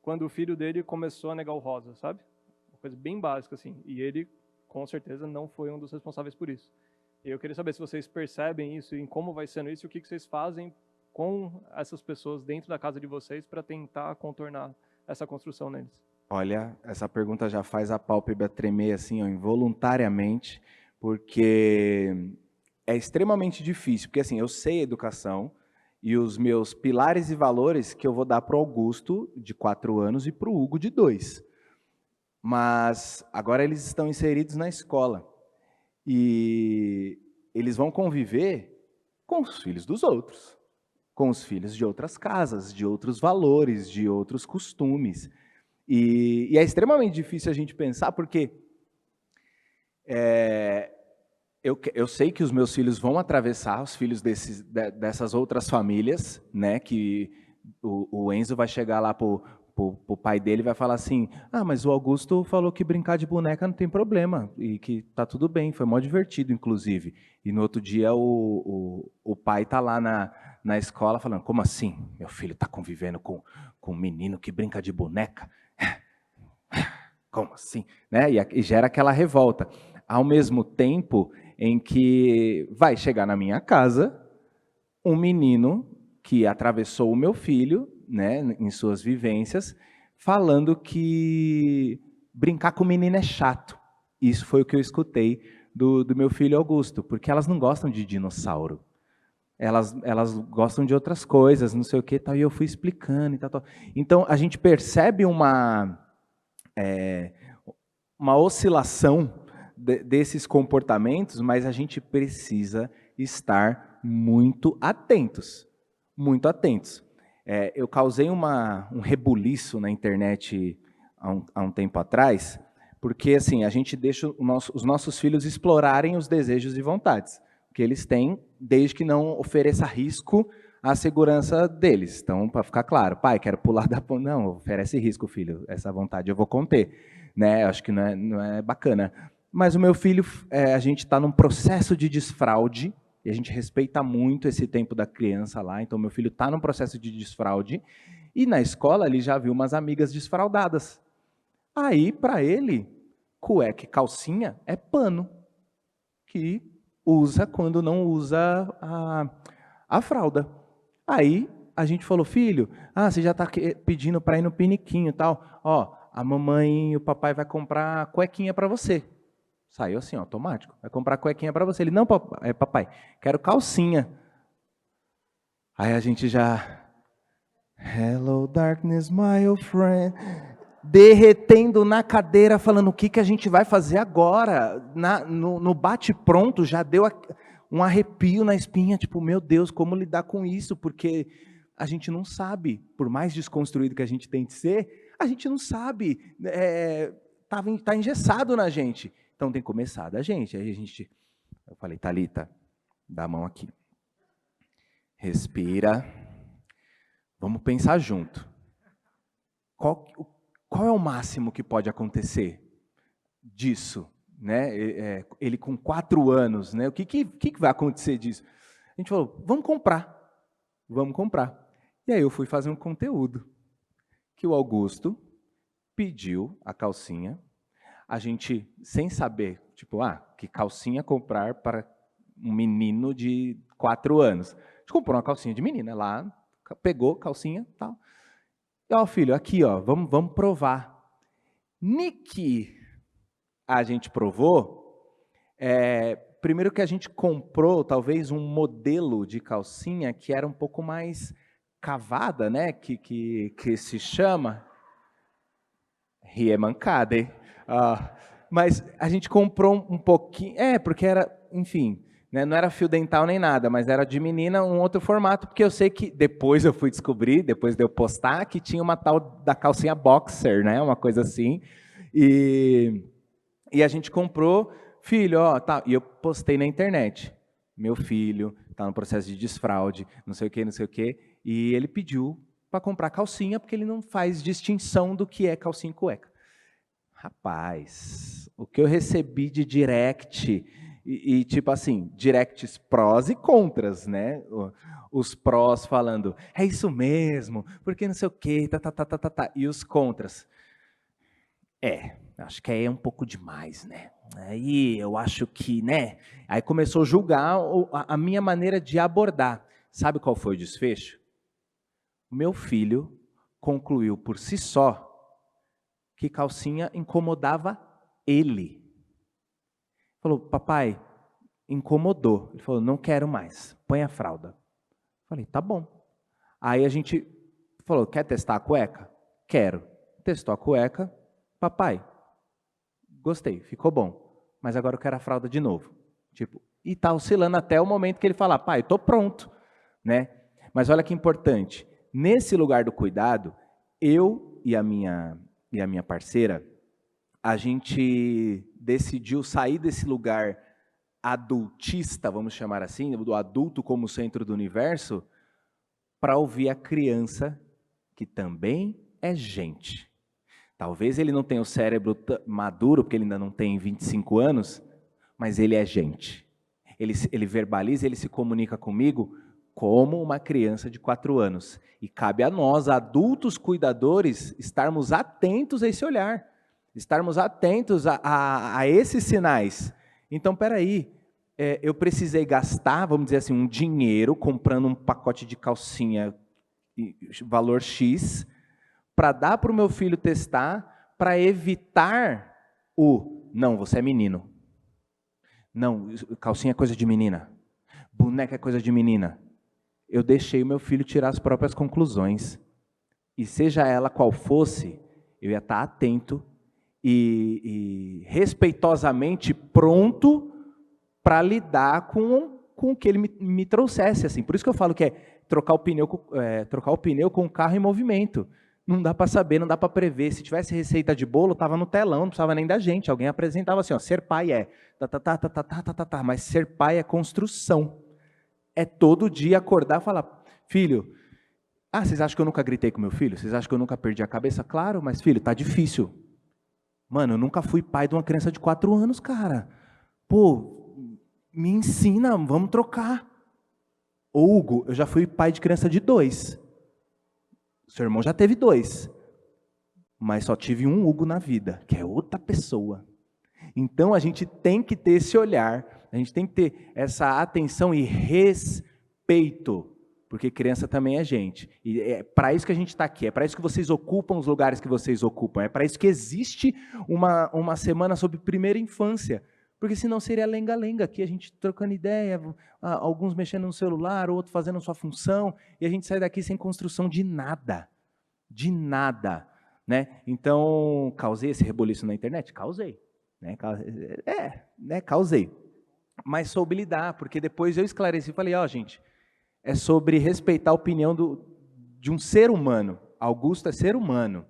quando o filho dele começou a negar o rosa, sabe? Uma coisa bem básica, assim. E ele, com certeza, não foi um dos responsáveis por isso. E eu queria saber se vocês percebem isso, em como vai sendo isso, e o que vocês fazem com essas pessoas dentro da casa de vocês para tentar contornar essa construção neles. Olha, essa pergunta já faz a pálpebra tremer assim, ó, involuntariamente, porque é extremamente difícil, porque assim, eu sei educação e os meus pilares e valores que eu vou dar para o Augusto, de 4 anos, e para o Hugo, de 2. Mas agora eles estão inseridos na escola e eles vão conviver com os filhos dos outros, com os filhos de outras casas, de outros valores, de outros costumes. E é extremamente difícil a gente pensar, porque eu sei que os meus filhos vão atravessar os filhos dessas outras famílias, né? Que o Enzo vai chegar lá pro pai dele e vai falar assim: ah, mas o Augusto falou que brincar de boneca não tem problema, e que tá tudo bem, foi mó divertido, inclusive. E no outro dia o pai tá lá na escola falando: como assim? Meu filho tá convivendo com um menino que brinca de boneca? Como assim? Né? E gera aquela revolta. Ao mesmo tempo em que vai chegar na minha casa um menino que atravessou o meu filho, né, em suas vivências, falando que brincar com menino é chato. Isso foi o que eu escutei do meu filho Augusto, porque elas não gostam de dinossauro. Elas gostam de outras coisas, não sei o que, tal, e eu fui explicando e tal. Então, a gente percebe uma oscilação desses comportamentos, mas a gente precisa estar muito atentos, muito atentos. Eu causei um rebuliço na internet há um tempo atrás, porque assim, a gente deixa os nossos filhos explorarem os desejos e vontades que eles têm, desde que não ofereça risco à segurança deles. Então, para ficar claro, pai, quero pular da ponte. Não, oferece risco, filho, essa vontade eu vou conter. Né? Acho que não é bacana. Mas o meu filho, a gente está num processo de desfraude, e a gente respeita muito esse tempo da criança lá, então meu filho está num processo de desfraude, e na escola ele já viu umas amigas desfraudadas. Aí, para ele, cueca e calcinha é pano, que usa quando não usa a fralda. Aí a gente falou: filho, você já está pedindo para ir no piniquinho e tal, ó, a mamãe e o papai vai comprar cuequinha para você. Saiu assim, automático. Vai comprar cuequinha para você. Ele: não, papai, quero calcinha. Aí a gente já... Hello, darkness, my old friend. Derretendo na cadeira, falando: o que a gente vai fazer agora? No bate-pronto já deu um arrepio na espinha, tipo, meu Deus, como lidar com isso? Porque a gente não sabe, por mais desconstruído que a gente tente ser, a gente não sabe, tá engessado na gente. Então tem que começar da gente. Aí eu falei: Thalita, dá a mão aqui. Respira. Vamos pensar junto. Qual é o máximo que pode acontecer disso? Né? Ele com 4 anos, né? O que vai acontecer disso? A gente falou: vamos comprar. Vamos comprar. E aí eu fui fazer um conteúdo que o Augusto pediu a calcinha. A gente, sem saber, tipo, que calcinha comprar para um menino de 4 anos. A gente comprou uma calcinha de menina lá, pegou calcinha e tal. E, ó, filho, aqui, ó, vamos provar. Niki, a gente provou, primeiro que a gente comprou, talvez, um modelo de calcinha que era um pouco mais cavada, né? Que se chama... Ri é mancada, hein? Mas a gente comprou um pouquinho... porque era, enfim, né, não era fio dental nem nada, mas era de menina um outro formato, porque eu sei que depois eu fui descobrir, depois de eu postar, que tinha uma tal da calcinha boxer, né? Uma coisa assim. E a gente comprou, filho, ó, tá. E eu postei na internet. Meu filho tá no processo de desfraude, não sei o quê. E ele pediu para comprar calcinha, porque ele não faz distinção do que é calcinha e cueca. Rapaz, o que eu recebi de direct, e tipo assim, directs prós e contras, né? Os prós falando, é isso mesmo, porque não sei o quê, tá. E os contras, acho que aí é um pouco demais, né? Aí eu acho que, né? Aí começou a julgar a minha maneira de abordar. Sabe qual foi o desfecho? Meu filho concluiu por si só que calcinha incomodava ele. Falou, papai, incomodou. Ele falou, não quero mais, põe a fralda. Falei, tá bom. Aí a gente falou, quer testar a cueca? Quero. Testou a cueca, papai, gostei, ficou bom, mas agora eu quero a fralda de novo. Tipo, e tá oscilando até o momento que ele fala, pai, tô pronto, né? Mas olha que importante, nesse lugar do cuidado, eu e a minha parceira, a gente decidiu sair desse lugar adultista, vamos chamar assim, do adulto como centro do universo, para ouvir a criança, que também é gente. Talvez ele não tenha o cérebro maduro, porque ele ainda não tem 25 anos, mas ele é gente. Ele verbaliza, ele se comunica comigo como uma criança de 4 anos. E cabe a nós, adultos cuidadores, estarmos atentos a esse olhar, estarmos atentos a esses sinais. Então, peraí, eu precisei gastar, vamos dizer assim, um dinheiro comprando um pacote de calcinha, valor X, para dar para o meu filho testar, para evitar não, você é menino. Não, calcinha é coisa de menina. Boneca é coisa de menina. Eu deixei o meu filho tirar as próprias conclusões. E seja ela qual fosse, eu ia estar atento e respeitosamente pronto para lidar com o que ele me trouxesse. Assim. Por isso que eu falo que é trocar o pneu com o carro em movimento. Não dá para saber, não dá para prever. Se tivesse receita de bolo, estava no telão, não precisava nem da gente. Alguém apresentava assim, ó, ser pai é... Mas ser pai é construção. É todo dia acordar e falar, filho, vocês acham que eu nunca gritei com meu filho? Vocês acham que eu nunca perdi a cabeça? Claro, mas filho, tá difícil. Mano, eu nunca fui pai de uma criança de 4 anos, cara. Pô, me ensina, vamos trocar. Ô, Hugo, eu já fui pai de criança de 2. Seu irmão já teve 2. Mas só tive um Hugo na vida, que é outra pessoa. Então, a gente tem que ter esse olhar, a gente tem que ter essa atenção e respeito, porque criança também é gente. E é para isso que a gente está aqui, é para isso que vocês ocupam os lugares que vocês ocupam, é para isso que existe uma semana sobre primeira infância, porque senão seria lenga-lenga, aqui a gente trocando ideia, alguns mexendo no celular, outro fazendo sua função, e a gente sai daqui sem construção de nada. De nada. Né? Então, causei esse reboliço na internet? Causei. Causei. Mas soube lidar, porque depois eu esclareci e falei, gente, é sobre respeitar a opinião de um ser humano. Augusto é ser humano,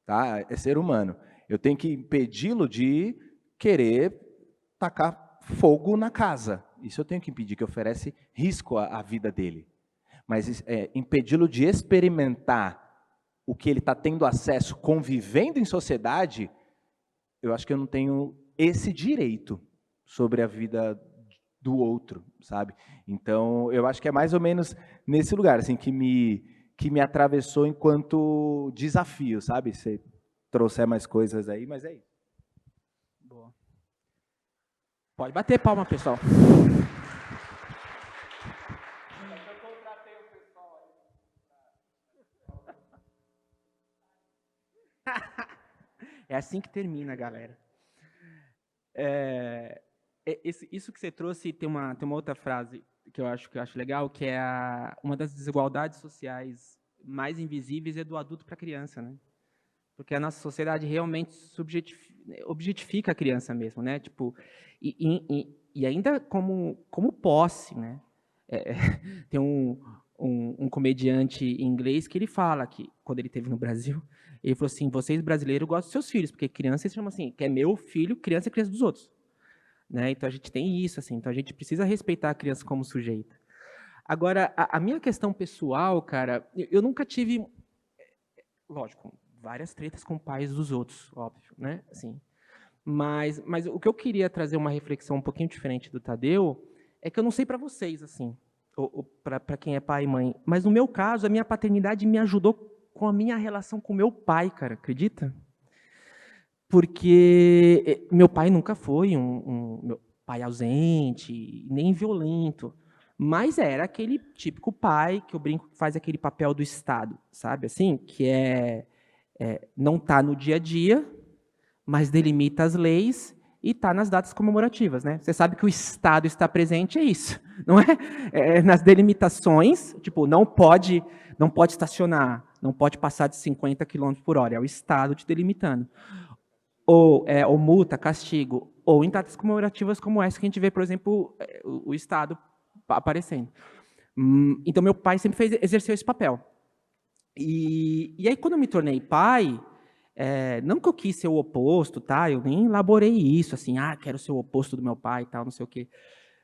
tá? É ser humano. Eu tenho que impedi-lo de querer tacar fogo na casa. Isso eu tenho que impedir, que oferece risco à vida dele. Mas impedi-lo de experimentar o que ele está tendo acesso convivendo em sociedade, eu acho que eu não tenho esse direito sobre a vida do outro, sabe? Então, eu acho que é mais ou menos nesse lugar, assim, que me atravessou enquanto desafio, sabe? Se trouxer mais coisas aí, mas é isso. Boa. Pode bater palma, pessoal. É assim que termina, galera. Isso que você trouxe tem uma outra frase que eu acho legal, que é uma das desigualdades sociais mais invisíveis é do adulto para a criança, né? Porque a nossa sociedade realmente objetifica a criança mesmo, né? Tipo, e ainda como posse, né? Tem um comediante inglês que ele fala que, quando ele esteve no Brasil, ele falou assim, vocês brasileiros gostam dos seus filhos, porque criança se chama assim, que é meu filho, criança é criança dos outros. Né? Então, a gente tem isso, assim, então a gente precisa respeitar a criança como sujeito. Agora, a minha questão pessoal, cara, eu nunca tive, lógico, várias tretas com pais dos outros, óbvio, né? Assim, mas o que eu queria trazer uma reflexão um pouquinho diferente do Tadeu é que eu não sei para vocês, assim, ou para quem é pai e mãe, mas no meu caso, a minha paternidade me ajudou com a minha relação com meu pai, cara, acredita? Porque meu pai nunca foi meu pai ausente, nem violento, mas era aquele típico pai que eu brinco que faz aquele papel do Estado, sabe assim? Que não está no dia a dia, mas delimita as leis e está nas datas comemorativas, né? Você sabe que o Estado está presente, é isso, não é? Nas delimitações, tipo, não pode estacionar, não pode passar de 50 km por hora, é o Estado te delimitando. Ou multa, castigo, ou em datas comemorativas como essa que a gente vê, por exemplo, o Estado aparecendo. Então, meu pai sempre exerceu esse papel. E aí, quando eu me tornei pai, não que eu quis ser o oposto, tá? Eu nem elaborei isso, assim, quero ser o oposto do meu pai e tal, não sei o quê.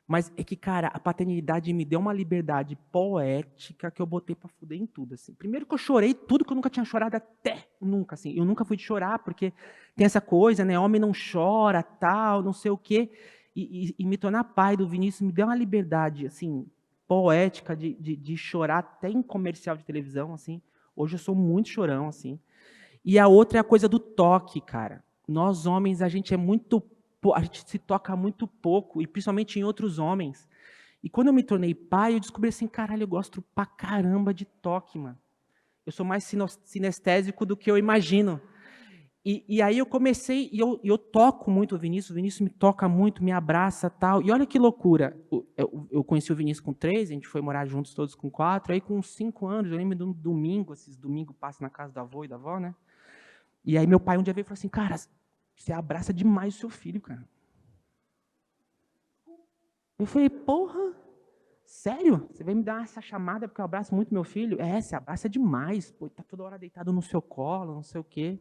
Mas é que, cara, a paternidade me deu uma liberdade poética que eu botei pra fuder em tudo, assim. Primeiro que eu chorei tudo que eu nunca tinha chorado até nunca, assim. Eu nunca fui de chorar, porque tem essa coisa, né? Homem não chora, tal, não sei o quê. E me tornar pai do Vinícius me deu uma liberdade, assim, poética de chorar até em comercial de televisão, assim. Hoje eu sou muito chorão, assim. E a outra é a coisa do toque, cara. Nós, homens, a gente se toca muito pouco, e principalmente em outros homens. E quando eu me tornei pai, eu descobri assim, caralho, eu gosto pra caramba de toque, mano. Eu sou mais sinestésico do que eu imagino. E aí eu comecei, e eu toco muito o Vinícius me toca muito, me abraça e tal. E olha que loucura, eu conheci o Vinícius com 3, a gente foi morar juntos todos com 4, aí com 5 anos, eu lembro de um domingo, esses domingos passa na casa do avô e da avó, né? E aí meu pai um dia veio e falou assim, cara, você abraça demais o seu filho, cara. Eu falei, porra, sério? Você veio me dar essa chamada porque eu abraço muito meu filho? Você abraça demais. Pô, tá toda hora deitado no seu colo, não sei o quê.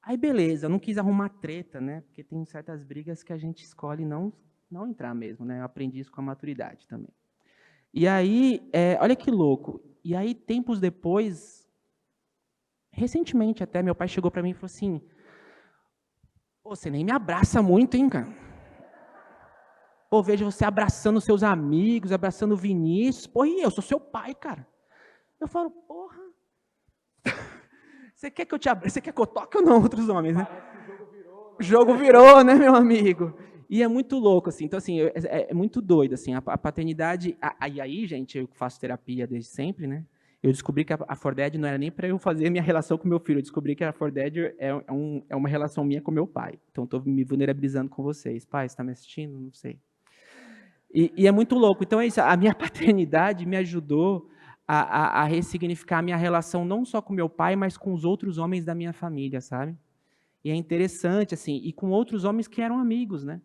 Aí, beleza, eu não quis arrumar treta, né? Porque tem certas brigas que a gente escolhe não entrar mesmo, né? Eu aprendi isso com a maturidade também. E aí, olha que louco. E aí, tempos depois, recentemente até, meu pai chegou para mim e falou assim, pô, você nem me abraça muito, hein, cara? Pô, vejo você abraçando seus amigos, abraçando o Vinícius. Porra, e eu sou seu pai, cara. Eu falo, porra. Você quer que eu te abrace? Você quer que eu toque ou não outros homens, né? O jogo virou, né, meu amigo? E é muito louco, assim. Então, assim, é muito doido, assim. A paternidade... E aí, gente, eu faço terapia desde sempre, né? Eu descobri que a For Dad não era nem para eu fazer a minha relação com meu filho. Eu descobri que a For Dad é uma relação minha com meu pai. Então, estou me vulnerabilizando com vocês. Pai, você está me assistindo? Não sei. E é muito louco. Então, é isso. A minha paternidade me ajudou a ressignificar a minha relação não só com meu pai, mas com os outros homens da minha família, sabe? E é interessante, assim, e com outros homens que eram amigos, né?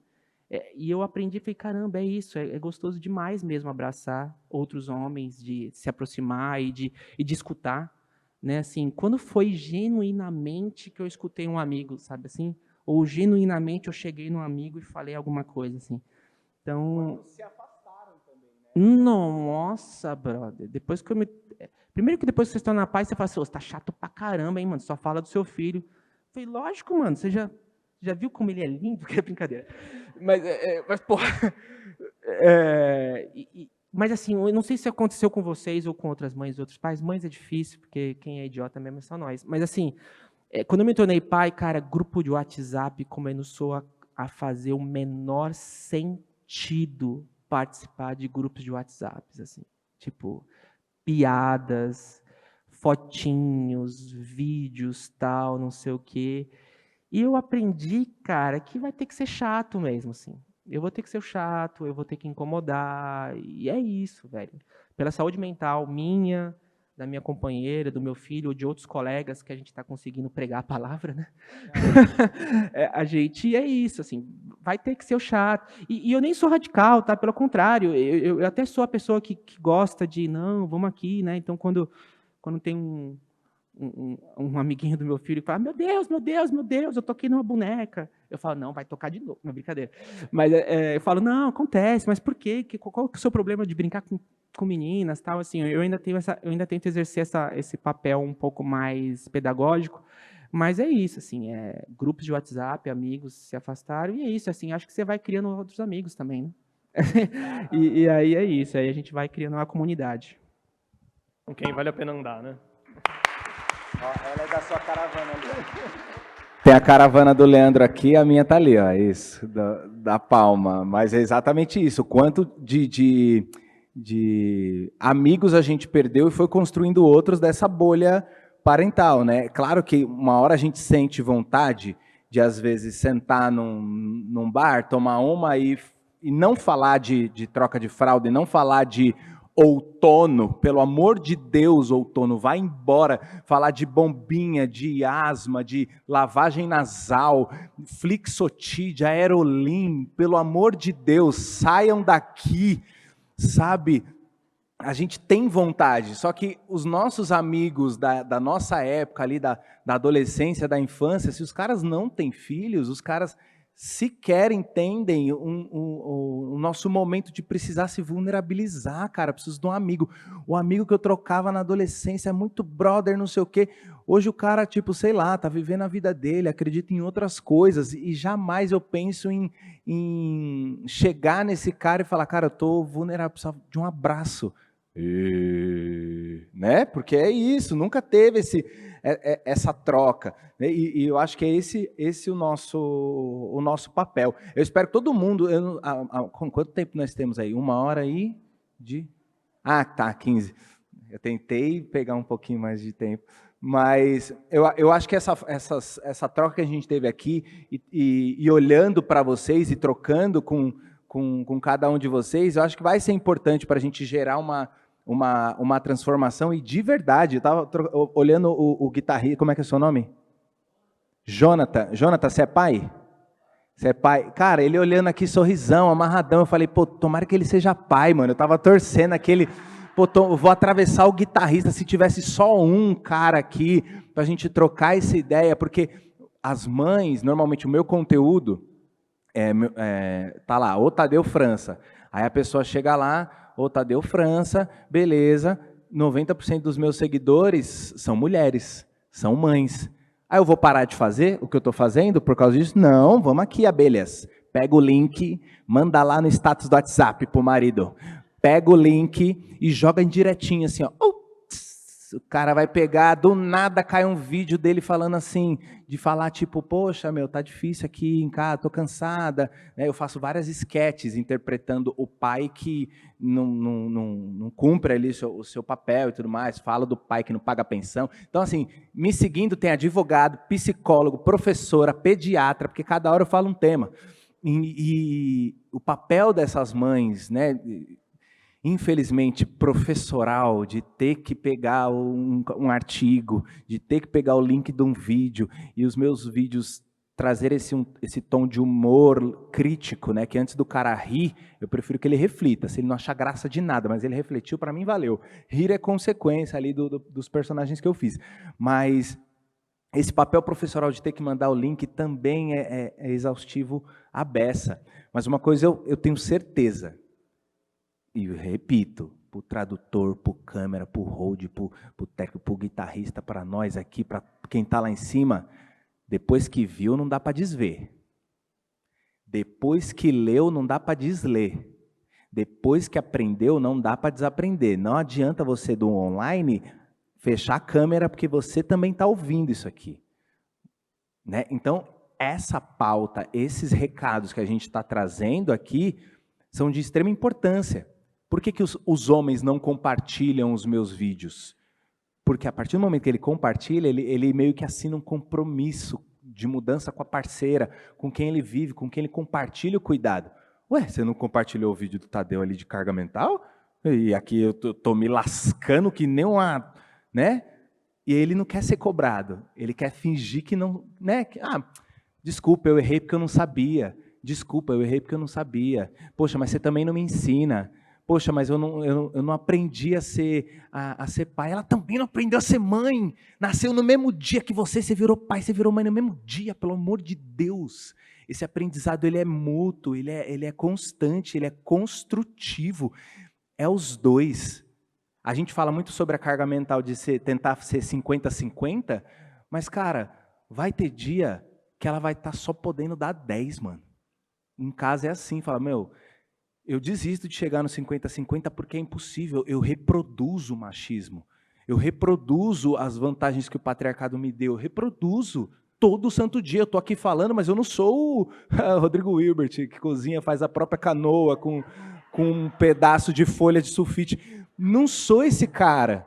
E eu aprendi, falei, caramba, é isso, é gostoso demais mesmo abraçar outros homens, de se aproximar e de escutar, né? Assim, quando foi genuinamente que eu escutei um amigo, sabe assim? Ou genuinamente eu cheguei num amigo e falei alguma coisa, assim. Então... Quando se afastaram também, né? Nossa, brother, depois que primeiro que depois que vocês estão na paz, você fala assim, você tá chato pra caramba, hein, mano, só fala do seu filho. Eu falei, lógico, mano, você já viu como ele é lindo? Que é brincadeira. Mas porra... mas assim, eu não sei se aconteceu com vocês ou com outras mães e outros pais. Mães é difícil, porque quem é idiota mesmo é só nós. Mas assim, quando eu me tornei pai, cara, grupo de WhatsApp começou a fazer o menor sentido participar de grupos de WhatsApp, assim. Tipo, piadas, fotinhos, vídeos, tal, não sei o quê. E eu aprendi, cara, que vai ter que ser chato mesmo, assim. Eu vou ter que ser o chato, eu vou ter que incomodar, e é isso, velho. Pela saúde mental minha, da minha companheira, do meu filho, ou de outros colegas que a gente está conseguindo pregar a palavra, né? A gente é isso, assim, vai ter que ser o chato. E eu nem sou radical, tá? Pelo contrário, eu até sou a pessoa que gosta de, não, vamos aqui, né? Então, quando tem um amiguinho do meu filho que fala, meu Deus, eu toquei numa boneca. Eu falo, não, vai tocar de novo, não, brincadeira. Mas eu falo, não, acontece, mas por quê? Qual que é o seu problema de brincar com meninas, tal? Assim, eu ainda tento exercer esse papel um pouco mais pedagógico, mas é isso, assim, grupos de WhatsApp, amigos se afastaram, e é isso, assim, acho que você vai criando outros amigos também, né? e aí é isso, aí a gente vai criando uma comunidade. Com quem vale a pena andar, né? Ela é da sua caravana ali. Tem a caravana do Leandro aqui, a minha tá ali, ó, isso, da Palma. Mas é exatamente isso, o quanto de amigos a gente perdeu e foi construindo outros dessa bolha parental, né? Claro que uma hora a gente sente vontade de, às vezes, sentar num bar, tomar uma e não falar de troca de fralda, e não falar de outono, pelo amor de Deus, outono, vai embora, falar de bombinha, de asma, de lavagem nasal, Flixotide, Aerolim, pelo amor de Deus, saiam daqui, sabe? A gente tem vontade, só que os nossos amigos da nossa época ali, da adolescência, da infância, se os caras não têm filhos, os caras sequer entendem o nosso momento de precisar se vulnerabilizar, cara, preciso de um amigo. O amigo que eu trocava na adolescência é muito brother, não sei o quê. Hoje o cara, tipo, sei lá, tá vivendo a vida dele, acredita em outras coisas, e jamais eu penso em chegar nesse cara e falar, cara, eu tô vulnerável, preciso de um abraço. Né? Porque é isso, nunca teve essa troca, né? E eu acho que é esse o nosso papel. Eu espero que todo mundo, quanto tempo nós temos aí? 1 hora aí de... Ah, tá, 15. Eu tentei pegar um pouquinho mais de tempo, mas eu acho que essa troca que a gente teve aqui, e olhando para vocês e trocando com cada um de vocês, eu acho que vai ser importante para a gente gerar uma transformação, e de verdade, eu estava olhando o guitarrista, como é que é o seu nome? Jonathan, você é pai? Você é pai? Cara, ele olhando aqui, sorrisão, amarradão, eu falei, pô, tomara que ele seja pai, mano, eu estava torcendo aquele, pô, eu vou atravessar o guitarrista, se tivesse só um cara aqui, para a gente trocar essa ideia, porque as mães, normalmente o meu conteúdo, tá lá, o Tadeu França, aí a pessoa chega lá, o Tadeu França, beleza, 90% dos meus seguidores são mulheres, são mães. Aí eu vou parar de fazer o que eu estou fazendo por causa disso? Não, vamos aqui, abelhas. Pega o link, manda lá no status do WhatsApp pro marido. Pega o link e joga em direitinho assim, ó. O cara vai pegar, do nada cai um vídeo dele falando assim, de falar tipo, poxa, meu, tá difícil aqui em casa, tô cansada. Eu faço várias sketches interpretando o pai que não cumpre ali o seu papel e tudo mais, falo do pai que não paga pensão. Então, assim, me seguindo tem advogado, psicólogo, professora, pediatra, porque cada hora eu falo um tema. E o papel dessas mães, né, infelizmente, professoral, de ter que pegar um artigo, de ter que pegar o link de um vídeo, e os meus vídeos trazer esse tom de humor crítico, né, que antes do cara rir, eu prefiro que ele reflita, se ele não achar graça de nada, mas ele refletiu, para mim valeu. Rir é consequência ali dos personagens que eu fiz. Mas esse papel professoral de ter que mandar o link também é exaustivo à beça. Mas uma coisa eu tenho certeza, e eu repito, para o tradutor, para o câmera, para o hold, para o técnico, para o guitarrista, para nós aqui, para quem está lá em cima, depois que viu, não dá para desver. Depois que leu, não dá para desler. Depois que aprendeu, não dá para desaprender. Não adianta você do online fechar a câmera, porque você também está ouvindo isso aqui. Né? Então, essa pauta, esses recados que a gente está trazendo aqui, são de extrema importância. Por que os homens não compartilham os meus vídeos? Porque a partir do momento que ele compartilha, ele meio que assina um compromisso de mudança com a parceira, com quem ele vive, com quem ele compartilha o cuidado. Ué, você não compartilhou o vídeo do Tadeu ali de carga mental? E aqui eu tô me lascando que nem uma, né? E ele não quer ser cobrado, ele quer fingir que não, né? Desculpa, eu errei porque eu não sabia. Desculpa, eu errei porque eu não sabia. Poxa, mas você também não me ensina. Poxa, mas eu não aprendi a ser pai. Ela também não aprendeu a ser mãe. Nasceu no mesmo dia que você virou pai, você virou mãe no mesmo dia, pelo amor de Deus. Esse aprendizado ele é mútuo, ele é constante, ele é construtivo. É os dois. A gente fala muito sobre a carga mental de tentar ser 50-50, mas, cara, vai ter dia que ela vai estar só podendo dar 10, mano. Em casa é assim, fala, meu, eu desisto de chegar no 50-50 porque é impossível, eu reproduzo o machismo, eu reproduzo as vantagens que o patriarcado me deu, eu reproduzo todo santo dia, eu estou aqui falando, mas eu não sou o Rodrigo Hilbert, que cozinha, faz a própria canoa com um pedaço de folha de sulfite. Não sou esse cara.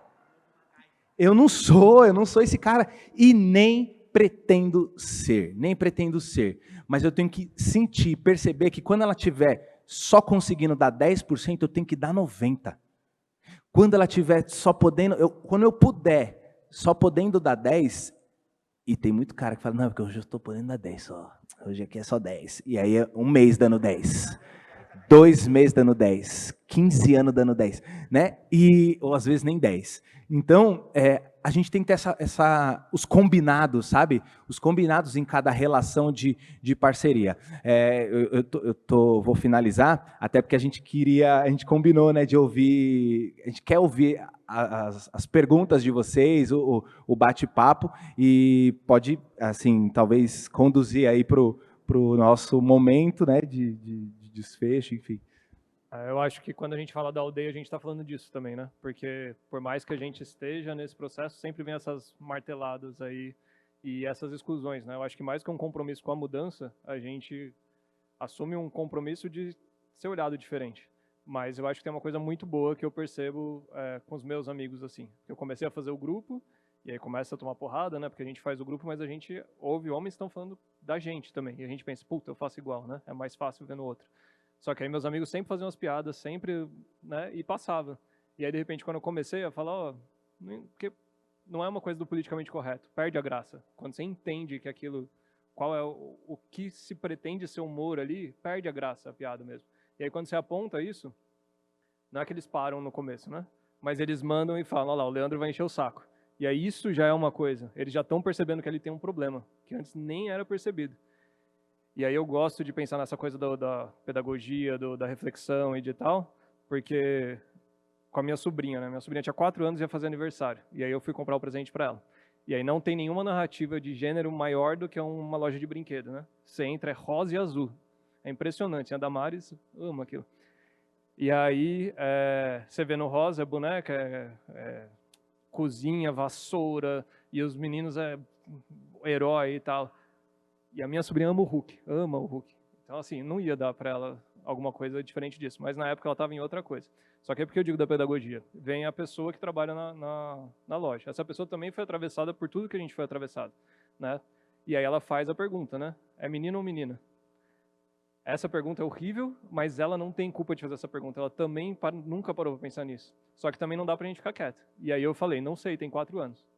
Eu não sou esse cara e nem pretendo ser. Mas eu tenho que sentir, perceber que quando ela estiver só conseguindo dar 10%, eu tenho que dar 90%. Quando ela estiver só podendo, quando eu puder, só podendo dar 10%, e tem muito cara que fala, não, porque hoje eu estou podendo dar 10 só. Hoje aqui é só 10. E aí é um mês dando 10. 2 meses dando 10, 15 anos dando 10, né? Ou às vezes nem 10. Então, a gente tem que ter os combinados, sabe? Os combinados em cada relação de parceria. Vou finalizar, até porque a gente combinou, né, de ouvir, a gente quer ouvir as perguntas de vocês, o bate-papo, e pode, assim, talvez conduzir aí para o nosso momento, né, de desfecho, enfim. Eu acho que quando a gente fala da aldeia, a gente está falando disso também, né? Porque por mais que a gente esteja nesse processo, sempre vem essas marteladas aí e essas exclusões, né? Eu acho que mais que um compromisso com a mudança, a gente assume um compromisso de ser olhado diferente. Mas eu acho que tem uma coisa muito boa que eu percebo com os meus amigos, assim. Eu comecei a fazer o grupo, e aí começa a tomar porrada, né? Porque a gente faz o grupo, mas a gente ouve homens que estão falando da gente também. E a gente pensa, puta, eu faço igual, né? É mais fácil ver no outro. Só que aí meus amigos sempre faziam as piadas, sempre, né? E passava. E aí, de repente, quando eu comecei a falar, porque não é uma coisa do politicamente correto, perde a graça. Quando você entende que aquilo, qual é o que se pretende ser humor ali, perde a graça, a piada mesmo. E aí, quando você aponta isso, não é que eles param no começo, né? Mas eles mandam e falam, olha lá, o Leandro vai encher o saco. E aí isso já é uma coisa. Eles já estão percebendo que ele tem um problema, que antes nem era percebido. E aí eu gosto de pensar nessa coisa da pedagogia, da reflexão e de tal, porque com a minha sobrinha, né? Minha sobrinha tinha 4 anos e ia fazer aniversário. E aí eu fui comprar o presente para ela. E aí não tem nenhuma narrativa de gênero maior do que uma loja de brinquedo, né? Você entra, é rosa e azul. É impressionante. A Damares ama aquilo. E aí você vê no rosa, boneca, cozinha, vassoura, e os meninos herói e tal. E a minha sobrinha ama o Hulk. Então, assim, não ia dar para ela alguma coisa diferente disso. Mas na época ela estava em outra coisa. Só que é porque eu digo da pedagogia. Vem a pessoa que trabalha na loja. Essa pessoa também foi atravessada por tudo que a gente foi atravessado, né? E aí ela faz a pergunta, né? É menino ou menina? Essa pergunta é horrível, mas ela não tem culpa de fazer essa pergunta. Ela também nunca parou para pensar nisso. Só que também não dá para a gente ficar quieto. E aí eu falei, não sei, tem 4 anos.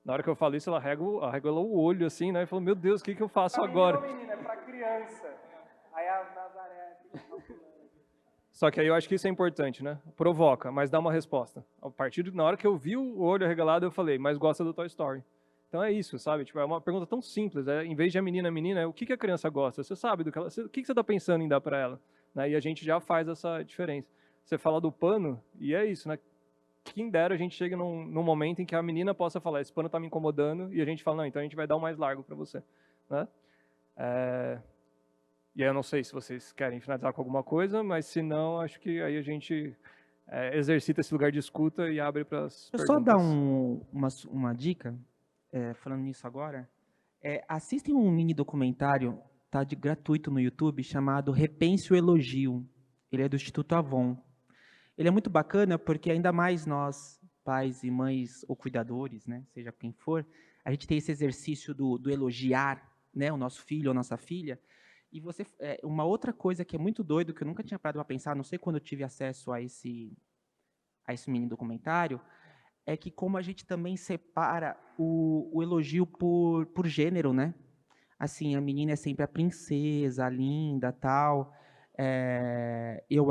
Na hora que eu falei isso, ela arregalou o olho assim, né? E falou, meu Deus, o que eu faço agora? Menino, menina, é para criança. Aí a Nazaré... Só que aí eu acho que isso é importante, né? Provoca, mas dá uma resposta. Na hora que eu vi o olho arregalado, eu falei, mas gosta do Toy Story. Então é isso, sabe? Tipo, é uma pergunta tão simples. Em vez de a menina, o que a criança gosta? Você sabe o que você está pensando em dar para ela? Né? E a gente já faz essa diferença. Você fala do pano, e é isso, né? Quem dera a gente chega num momento em que a menina possa falar, esse pano está me incomodando, e a gente fala, não, então a gente vai dar o mais largo para você. Né? E aí eu não sei se vocês querem finalizar com alguma coisa, mas se não, acho que aí a gente exercita esse lugar de escuta e abre para as perguntas. Eu só dar uma dica, falando nisso agora. Assistem um mini documentário, tá gratuito no YouTube, chamado Repense o Elogio. Ele é do Instituto Avon. Ele é muito bacana porque ainda mais nós, pais e mães ou cuidadores, né, seja quem for, a gente tem esse exercício do elogiar, né, o nosso filho ou nossa filha, E você, uma outra coisa que é muito doido, que eu nunca tinha parado para pensar, não sei quando eu tive acesso a esse mini documentário, é que como a gente também separa o elogio por gênero, né? Assim, a menina é sempre a princesa, a linda, tal. Eu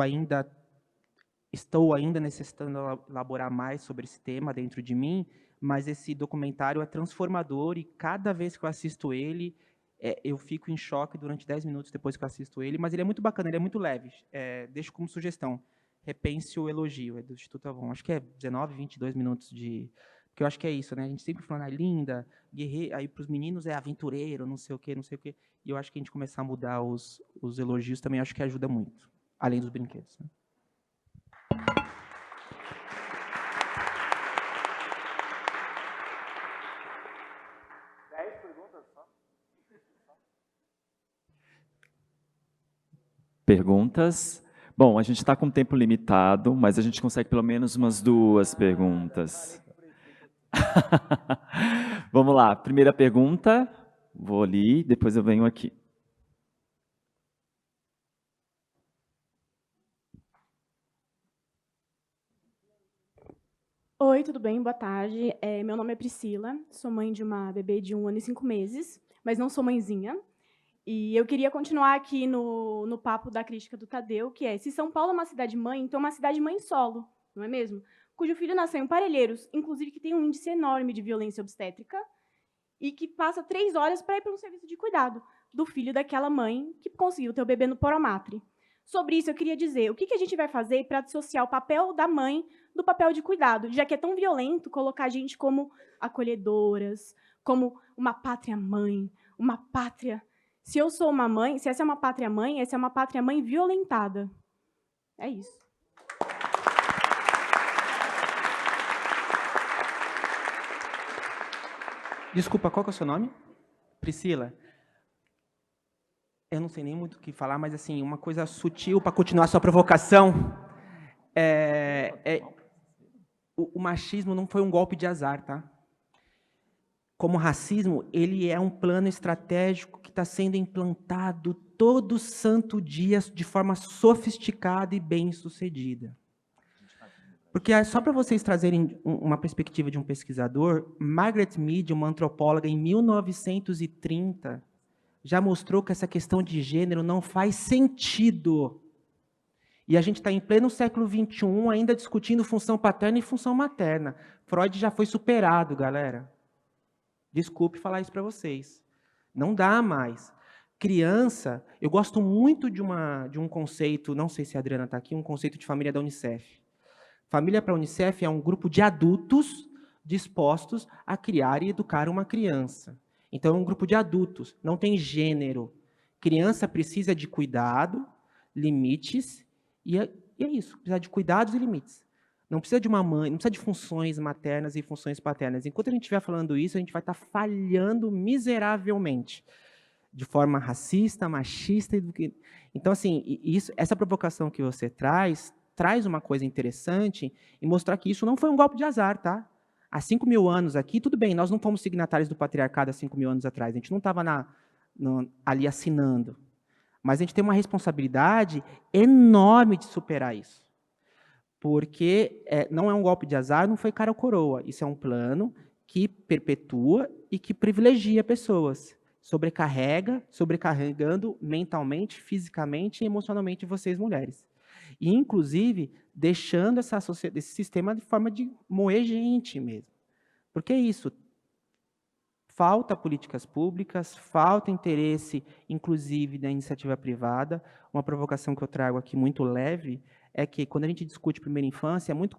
estou ainda necessitando elaborar mais sobre esse tema dentro de mim, mas esse documentário é transformador e cada vez que eu assisto ele, eu fico em choque durante 10 minutos depois que eu assisto ele, mas ele é muito bacana, ele é muito leve. Deixo como sugestão. Repense o Elogio, é do Instituto Avon. Acho que é 19, 22 minutos de... Porque eu acho que é isso, né? A gente sempre falando, linda, guerreiro, aí para os meninos é aventureiro, não sei o quê, não sei o quê. E eu acho que a gente começar a mudar os elogios também acho que ajuda muito, além dos brinquedos, né? Perguntas? Bom, a gente está com tempo limitado, mas a gente consegue pelo menos umas 2 perguntas. Vamos lá, primeira pergunta. Vou ali, depois eu venho aqui. Oi, tudo bem? Boa tarde. Meu nome é Priscila, sou mãe de uma bebê de 1 ano e 5 meses, mas não sou mãezinha. E eu queria continuar aqui no papo da crítica do Tadeu, que é, se São Paulo é uma cidade-mãe, então é uma cidade-mãe solo, não é mesmo? Cujo filho nasceu em Parelheiros, inclusive que tem um índice enorme de violência obstétrica, e que passa 3 horas para ir para um serviço de cuidado do filho daquela mãe que conseguiu ter o bebê no Poromatre. Sobre isso, eu queria dizer, o que a gente vai fazer para dissociar o papel da mãe do papel de cuidado, já que é tão violento colocar a gente como acolhedoras, como uma pátria-mãe, uma pátria... Se eu sou uma mãe, se essa é uma pátria-mãe, essa é uma pátria-mãe violentada. É isso. Desculpa, qual que é o seu nome? Priscila. Eu não sei nem muito o que falar, mas assim, uma coisa sutil para continuar a sua provocação. O machismo não foi um golpe de azar, tá? Como racismo, ele é um plano estratégico que está sendo implantado todo santo dia de forma sofisticada e bem-sucedida. Porque só para vocês trazerem uma perspectiva de um pesquisador, Margaret Mead, uma antropóloga, em 1930, já mostrou que essa questão de gênero não faz sentido. E a gente está em pleno século XXI ainda discutindo função paterna e função materna. Freud já foi superado, galera. Desculpe falar isso para vocês. Não dá mais. Criança, eu gosto muito de um conceito, não sei se a Adriana está aqui, um conceito de família da Unicef. Família para a Unicef é um grupo de adultos dispostos a criar e educar uma criança. Então, é um grupo de adultos, não tem gênero. Criança precisa de cuidado, limites, e é isso, precisa de cuidados e limites. Não precisa de uma mãe, não precisa de funções maternas e funções paternas. Enquanto a gente estiver falando isso, a gente vai estar falhando miseravelmente, de forma racista, machista. Então, assim, essa provocação que você traz uma coisa interessante e mostrar que isso não foi um golpe de azar, tá? Há 5.000 anos aqui, tudo bem, nós não fomos signatários do patriarcado há 5.000 anos atrás, a gente não estava ali assinando. Mas a gente tem uma responsabilidade enorme de superar isso. Porque não é um golpe de azar, não foi cara ou coroa. Isso é um plano que perpetua e que privilegia pessoas. Sobrecarregando mentalmente, fisicamente e emocionalmente vocês, mulheres. E, inclusive, deixando esse sistema de forma de moer gente mesmo. Porque é isso. Falta políticas públicas, falta interesse, inclusive, da iniciativa privada. Uma provocação que eu trago aqui muito leve é que, quando a gente discute primeira infância, é muito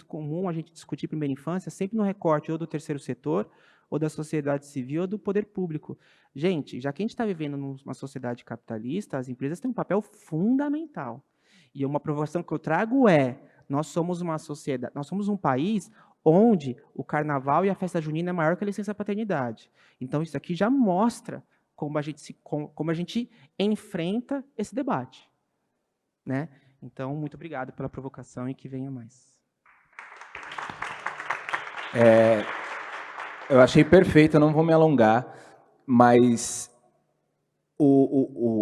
comum a gente discutir primeira infância sempre no recorte ou do terceiro setor, ou da sociedade civil, ou do poder público. Gente, já que a gente está vivendo numa sociedade capitalista, as empresas têm um papel fundamental. E uma provocação que eu trago é, nós somos uma sociedade, nós somos um país onde o carnaval e a festa junina é maior que a licença paternidade. Então, isso aqui já mostra como a gente enfrenta esse debate, né? Então, muito obrigado pela provocação e que venha mais. Eu achei perfeito, eu não vou me alongar, mas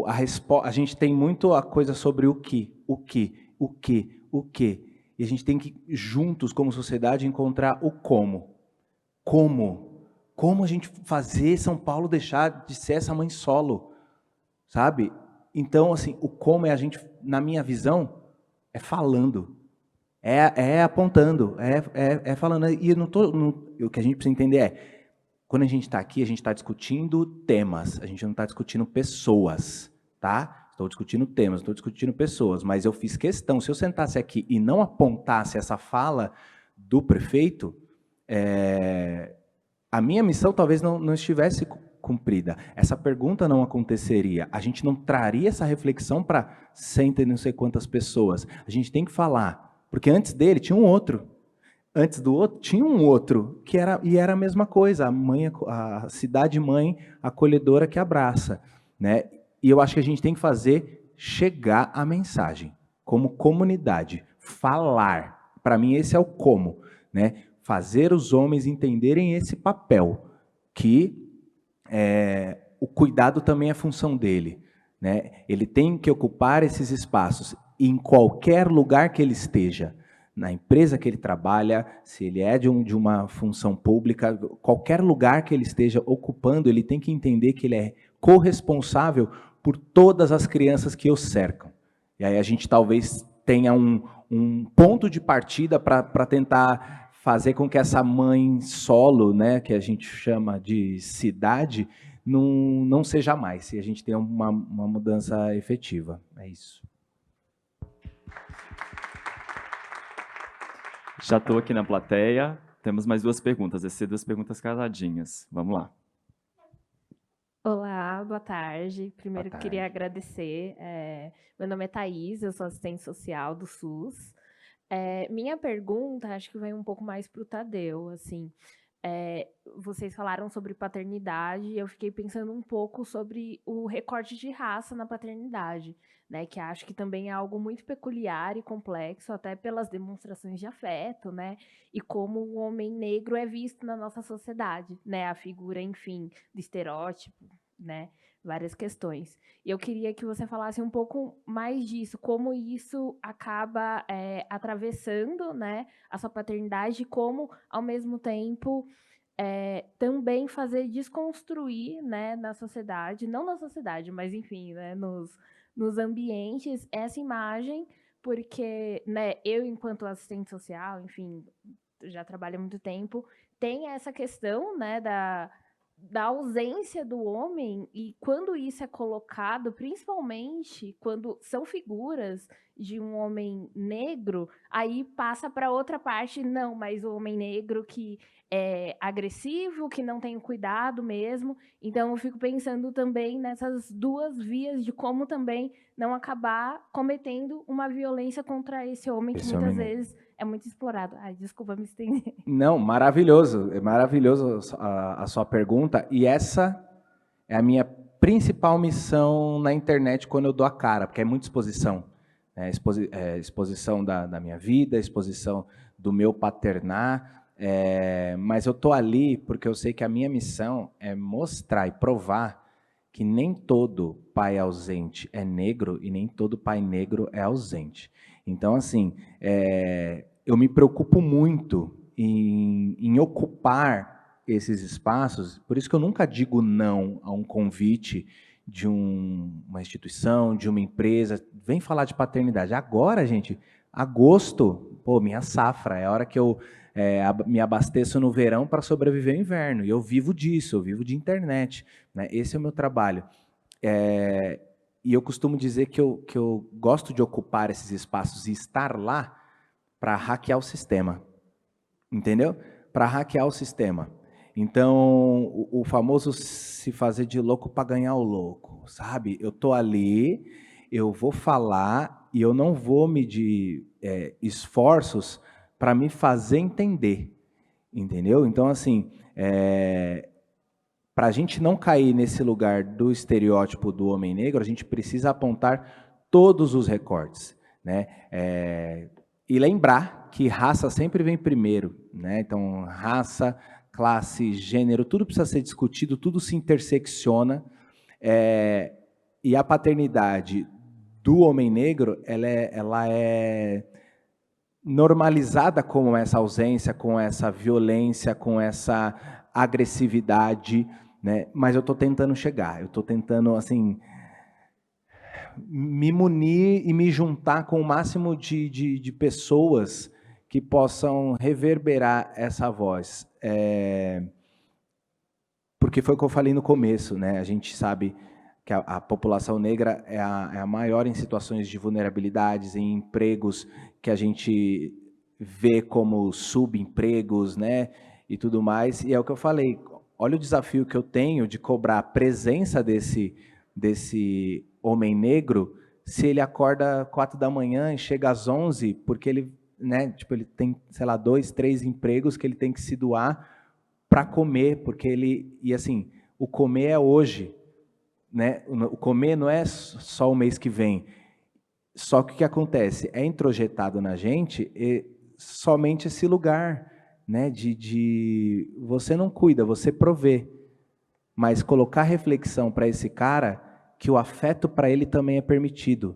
a gente tem muito a coisa sobre o que. E a gente tem que, juntos, como sociedade, encontrar o como. Como a gente fazer São Paulo deixar de ser essa mãe solo, sabe? Então, assim, o como é a gente, na minha visão, é falando, é apontando, é falando. E o que a gente precisa entender é, quando a gente está aqui, a gente está discutindo temas, a gente não está discutindo pessoas, tá? Estou discutindo temas, estou discutindo pessoas, mas eu fiz questão, se eu sentasse aqui e não apontasse essa fala do prefeito, a minha missão talvez não estivesse cumprida. Essa pergunta não aconteceria. A gente não traria essa reflexão para 100 e não sei quantas pessoas. A gente tem que falar, porque antes dele tinha um outro. Antes do outro, tinha um outro, que era a mesma coisa, a cidade-mãe acolhedora que abraça, né? E eu acho que a gente tem que fazer chegar a mensagem, como comunidade, falar. Para mim, esse é o como, né? Fazer os homens entenderem esse papel, que o cuidado também é função dele, né? Ele tem que ocupar esses espaços em qualquer lugar que ele esteja. Na empresa que ele trabalha, se ele é de uma função pública, qualquer lugar que ele esteja ocupando, ele tem que entender que ele é corresponsável por todas as crianças que o cercam. E aí a gente talvez tenha um ponto de partida para tentar fazer com que essa mãe solo, né, que a gente chama de cidade, não seja mais, se a gente tem uma mudança efetiva. É isso. Já estou aqui na plateia. Temos mais 2 perguntas. Vai ser 2 perguntas casadinhas. Vamos lá. Olá, boa tarde. Primeiro, Boa tarde. queria agradecer. Meu nome é Thaís, eu sou assistente social do SUS. Minha pergunta, acho que vai um pouco mais para o Tadeu. Assim, vocês falaram sobre paternidade e eu fiquei pensando um pouco sobre o recorte de raça na paternidade, né, que acho que também é algo muito peculiar e complexo, até pelas demonstrações de afeto, né, e como o homem negro é visto na nossa sociedade, né, a figura, enfim, do estereótipo, né, várias questões. E eu queria que você falasse um pouco mais disso, como isso acaba atravessando, né, a sua paternidade, e como, ao mesmo tempo, também fazer desconstruir, né, na sociedade, não na sociedade, mas, enfim, né, nos ambientes, essa imagem, porque, né, eu, enquanto assistente social, enfim, já trabalho há muito tempo, tem essa questão, né, da ausência do homem, e quando isso é colocado, principalmente quando são figuras de um homem negro, aí passa para outra parte, não, mas o homem negro que é agressivo, que não tem o cuidado mesmo. Então, eu fico pensando também nessas 2 vias de como também não acabar cometendo uma violência contra esse homem que muitas vezes é muito explorado. Ai, desculpa me estender. Não, maravilhoso. É maravilhoso a sua pergunta. E essa é a minha principal missão na internet quando eu dou a cara, porque é muita exposição. Exposição da minha vida, exposição do meu paternar. Mas eu estou ali porque eu sei que a minha missão é mostrar e provar que nem todo pai ausente é negro e nem todo pai negro é ausente. Então, assim, eu me preocupo muito em ocupar esses espaços, por isso que eu nunca digo não a um convite de uma instituição, de uma empresa, vem falar de paternidade. Agora, gente, agosto, pô, minha safra, é a hora que eu me abasteço no verão para sobreviver ao inverno, e eu vivo disso, eu vivo de internet, né? Esse é o meu trabalho. E eu costumo dizer que eu gosto de ocupar esses espaços e estar lá para hackear o sistema, entendeu? Para hackear o sistema. Então, o famoso se fazer de louco para ganhar o louco, sabe? Eu estou ali, eu vou falar e eu não vou medir esforços para me fazer entender, entendeu? Então, assim, para a gente não cair nesse lugar do estereótipo do homem negro, a gente precisa apontar todos os recortes, né? E lembrar que raça sempre vem primeiro, né? Então, raça, classe, gênero, tudo precisa ser discutido, tudo se intersecciona. E a paternidade do homem negro, ela é normalizada como essa ausência, com essa violência, com essa agressividade, né? Mas eu estou tentando chegar, eu estou tentando, assim, me munir e me juntar com o máximo de pessoas que possam reverberar essa voz. Porque foi o que eu falei no começo, né? A gente sabe que a população negra é a maior em situações de vulnerabilidades, em empregos que a gente vê como subempregos, né? E tudo mais. E é o que eu falei, olha o desafio que eu tenho de cobrar a presença desse homem negro se ele acorda 4 da manhã e chega às 11, porque ele, né, tipo, ele tem, sei lá, 2, 3 empregos que ele tem que se doar para comer, porque ele... E assim, o comer é hoje, né? O comer não é só o mês que vem. Só que o que acontece? É introjetado na gente somente esse lugar, né? De você não cuida, você provê. Mas colocar reflexão para esse cara que o afeto para ele também é permitido.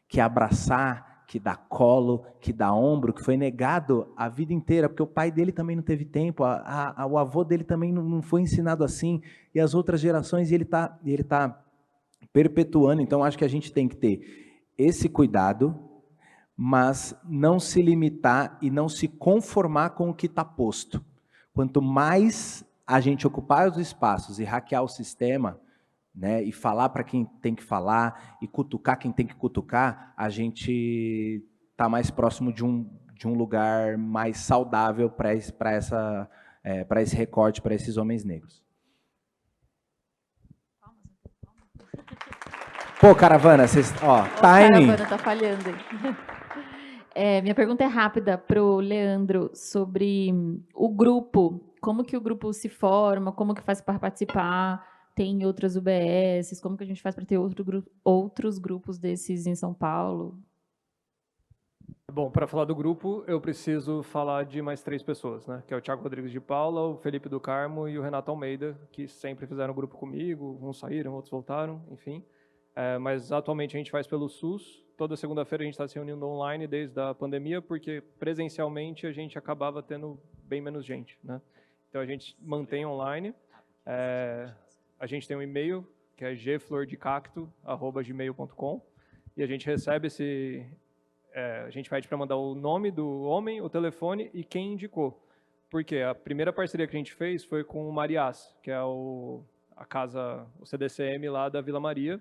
Que abraçar, que dá colo, que dá ombro, que foi negado a vida inteira, porque o pai dele também não teve tempo, o avô dele também não foi ensinado assim, e as outras gerações, e ele tá perpetuando. Então, acho que a gente tem que ter esse cuidado, mas não se limitar e não se conformar com o que está posto. Quanto mais a gente ocupar os espaços e hackear o sistema, né, e falar para quem tem que falar, e cutucar quem tem que cutucar, a gente está mais próximo de um lugar mais saudável para esse recorte, para esses homens negros. Pô, Caravana, vocês... Ó, timing. Caravana tá falhando aí. Minha pergunta é rápida para o Leandro sobre o grupo. Como que o grupo se forma? Como que faz para participar? Tem outras UBSs? Como que a gente faz para ter outros grupos desses em São Paulo? Bom, para falar do grupo, eu preciso falar de mais 3 pessoas, né? Que é o Thiago Rodrigues de Paula, o Felipe do Carmo e o Renato Almeida, que sempre fizeram grupo comigo. Uns saíram, outros voltaram, enfim. Mas atualmente a gente faz pelo SUS. Toda segunda-feira a gente está se reunindo online desde a pandemia, porque presencialmente a gente acabava tendo bem menos gente, né? Então a gente mantém online. A gente tem um e-mail, que é gflordecacto@gmail.com, e a gente recebe a gente pede para mandar o nome do homem, o telefone e quem indicou. Porque a primeira parceria que a gente fez foi com o Mariás, que é o CDCM lá da Vila Maria.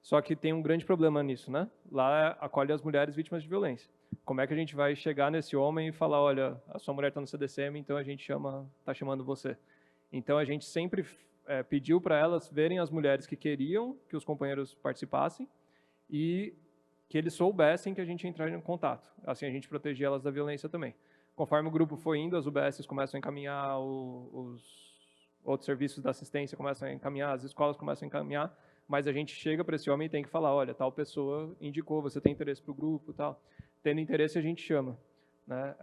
Só que tem um grande problema nisso, né? Lá acolhe as mulheres vítimas de violência. Como é que a gente vai chegar nesse homem e falar, olha, a sua mulher está no CDCM, então a gente está chamando você. Então a gente sempre pediu para elas verem as mulheres que queriam que os companheiros participassem e que eles soubessem que a gente ia entrar em contato. Assim a gente protegia elas da violência também. Conforme o grupo foi indo, as UBSs começam a encaminhar, os outros serviços da assistência começam a encaminhar, as escolas começam a encaminhar, mas a gente chega para esse homem e tem que falar, olha, tal pessoa indicou, você tem interesse para o grupo, tal. Tendo interesse, a gente chama, né?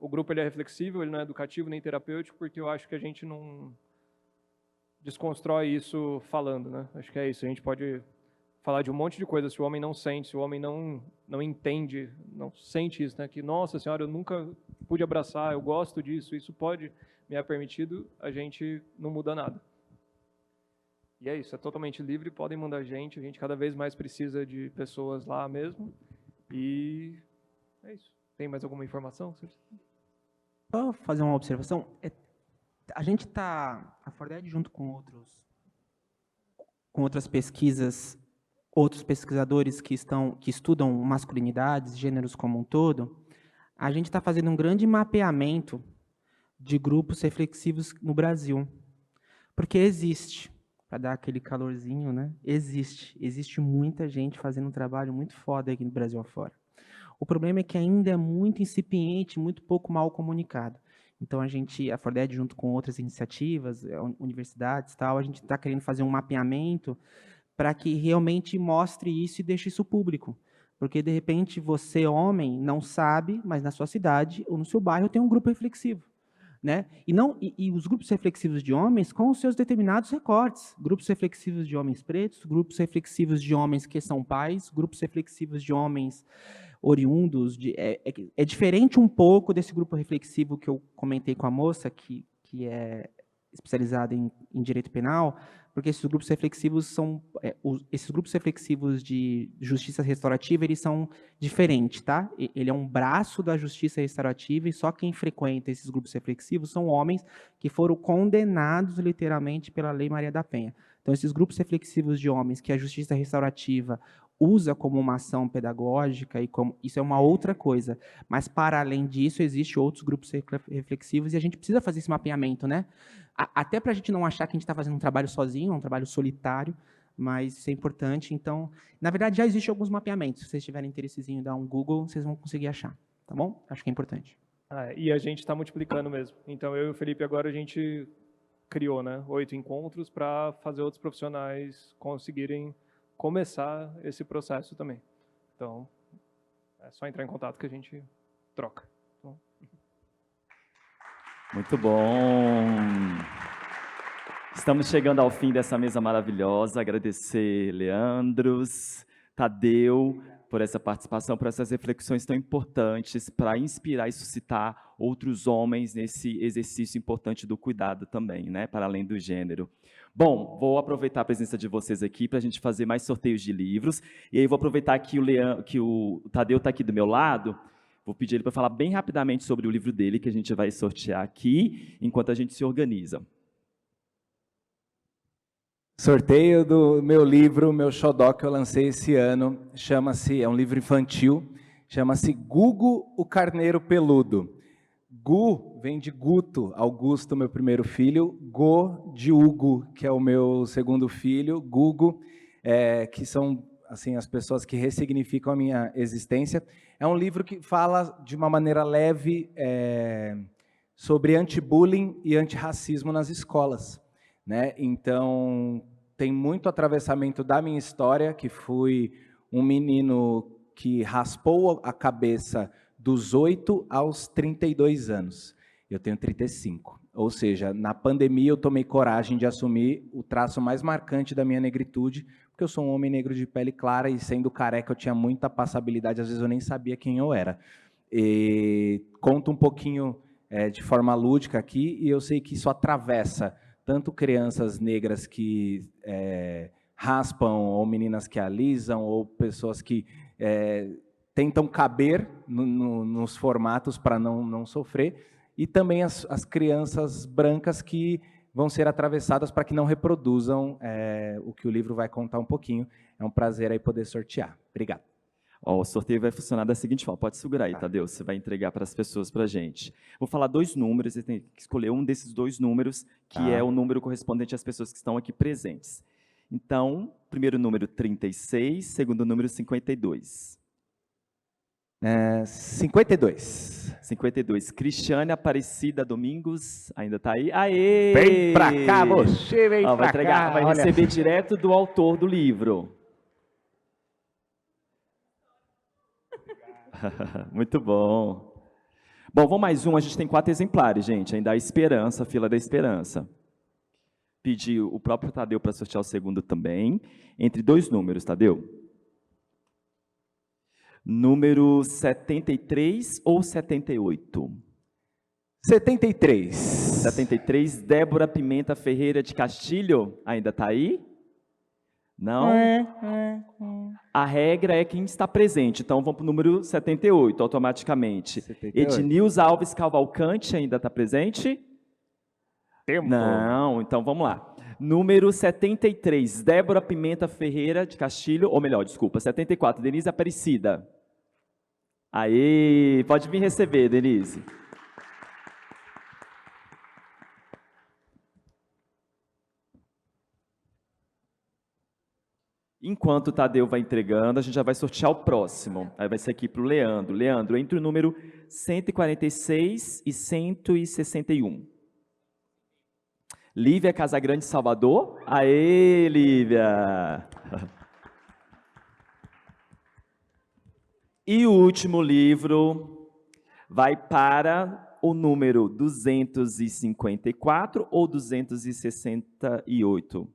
O grupo ele é reflexivo, ele não é educativo nem terapêutico, porque eu acho que a gente não desconstrói isso falando, né? Acho que é isso, a gente pode falar de um monte de coisas, se o homem não sente, se o homem não entende, não sente isso, né? Que, nossa senhora, eu nunca pude abraçar, eu gosto disso, isso pode me é permitido, a gente não muda nada. E é isso, é totalmente livre, podem mandar a gente cada vez mais precisa de pessoas lá mesmo, e é isso. Tem mais alguma informação? Só fazer uma observação, a gente está, a Forded junto com outras pesquisas, outros pesquisadores que estudam masculinidades, gêneros como um todo, a gente está fazendo um grande mapeamento de grupos reflexivos no Brasil, porque existe, para dar aquele calorzinho, né? Existe muita gente fazendo um trabalho muito foda aqui no Brasil afora. O problema é que ainda é muito incipiente, muito pouco mal comunicado. Então, a Forded, junto com outras iniciativas, universidades, tal, a gente está querendo fazer um mapeamento para que realmente mostre isso e deixe isso público. Porque, de repente, você, homem, não sabe, mas na sua cidade ou no seu bairro tem um grupo reflexivo. né? E os grupos reflexivos de homens com os seus determinados recortes. Grupos reflexivos de homens pretos, grupos reflexivos de homens que são pais, grupos reflexivos de homens oriundos. É diferente um pouco desse grupo reflexivo que eu comentei com a moça, que é especializada em direito penal, porque esses grupos reflexivos esses grupos reflexivos de justiça restaurativa, eles são diferentes, tá? Ele é um braço da justiça restaurativa e só quem frequenta esses grupos reflexivos são homens que foram condenados literalmente pela Lei Maria da Penha. Então, esses grupos reflexivos de homens que a justiça restaurativa usa como uma ação pedagógica, isso é uma outra coisa. Mas, para além disso, existem outros grupos reflexivos e a gente precisa fazer esse mapeamento, né? Até para a gente não achar que a gente está fazendo um trabalho sozinho, um trabalho solitário, mas isso é importante. Então, na verdade, já existem alguns mapeamentos. Se vocês tiverem interessezinho, dar um Google, vocês vão conseguir achar, tá bom? Acho que é importante. E a gente está multiplicando mesmo. Então, eu e o Felipe, agora a gente criou, né, 8 encontros para fazer outros profissionais conseguirem começar esse processo também. Então, é só entrar em contato que a gente troca. Então... Muito bom. Estamos chegando ao fim dessa mesa maravilhosa. Agradecer Leandros, Tadeu, por essa participação, por essas reflexões tão importantes, para inspirar e suscitar outros homens nesse exercício importante do cuidado também, né, para além do gênero. Bom, vou aproveitar a presença de vocês aqui para a gente fazer mais sorteios de livros, e aí vou aproveitar que o Tadeu está aqui do meu lado, vou pedir ele para falar bem rapidamente sobre o livro dele, que a gente vai sortear aqui, enquanto a gente se organiza. Sorteio do meu livro, meu xodó, que eu lancei esse ano, é um livro infantil, chama-se Gugu, o Carneiro Peludo. Gu vem de Guto, Augusto, meu primeiro filho, Go de Hugo, que é o meu segundo filho, Gugu, que são assim, as pessoas que ressignificam a minha existência. É um livro que fala de uma maneira leve sobre anti-bullying e antirracismo nas escolas, né? Então, tem muito atravessamento da minha história, que fui um menino que raspou a cabeça dos 8 aos 32 anos. Eu tenho 35. Ou seja, na pandemia eu tomei coragem de assumir o traço mais marcante da minha negritude, porque eu sou um homem negro de pele clara e, sendo careca, eu tinha muita passabilidade, às vezes eu nem sabia quem eu era. E conto um pouquinho de forma lúdica aqui, e eu sei que isso atravessa tanto crianças negras que raspam, ou meninas que alisam, ou pessoas que tentam caber nos formatos para não sofrer, e também as crianças brancas que vão ser atravessadas para que não reproduzam o que o livro vai contar um pouquinho. É um prazer aí poder sortear. Obrigado. O sorteio vai funcionar da seguinte forma. Pode segurar aí, Tadeu. Você vai entregar para as pessoas, para a gente. Vou falar 2 números, você tem que escolher um desses 2 números, que é o número correspondente às pessoas que estão aqui presentes. Então, primeiro número 36, segundo número 52. 52. 52. Cristiane Aparecida Domingos, ainda está aí? Aê! Vem pra cá, você vem pra cá. Vai receber direto do autor do livro. Muito bom. Bom, vamos mais um. A gente tem 4 exemplares, gente. Ainda há esperança, fila da esperança. Pedi o próprio Tadeu para sortear o segundo também. Entre 2 números, Tadeu. Número 73 ou 78? 73. 73. Débora Pimenta Ferreira de Castilho. Ainda está aí? Não? A regra é quem está presente, então vamos para o número 78, automaticamente. 78. Ednilza Alves Cavalcante ainda está presente? Tempo. Não, então vamos lá. Número 73, Débora Pimenta Ferreira de Castilho, ou melhor, desculpa, 74, Denise Aparecida. Aí, pode vir receber, Denise. Enquanto o Tadeu vai entregando, a gente já vai sortear o próximo. Aí vai ser aqui para o Leandro. Leandro, entre o número 146 e 161. Lívia Casagrande Salvador. Aê, Lívia! E o último livro vai para o número 254 ou 268?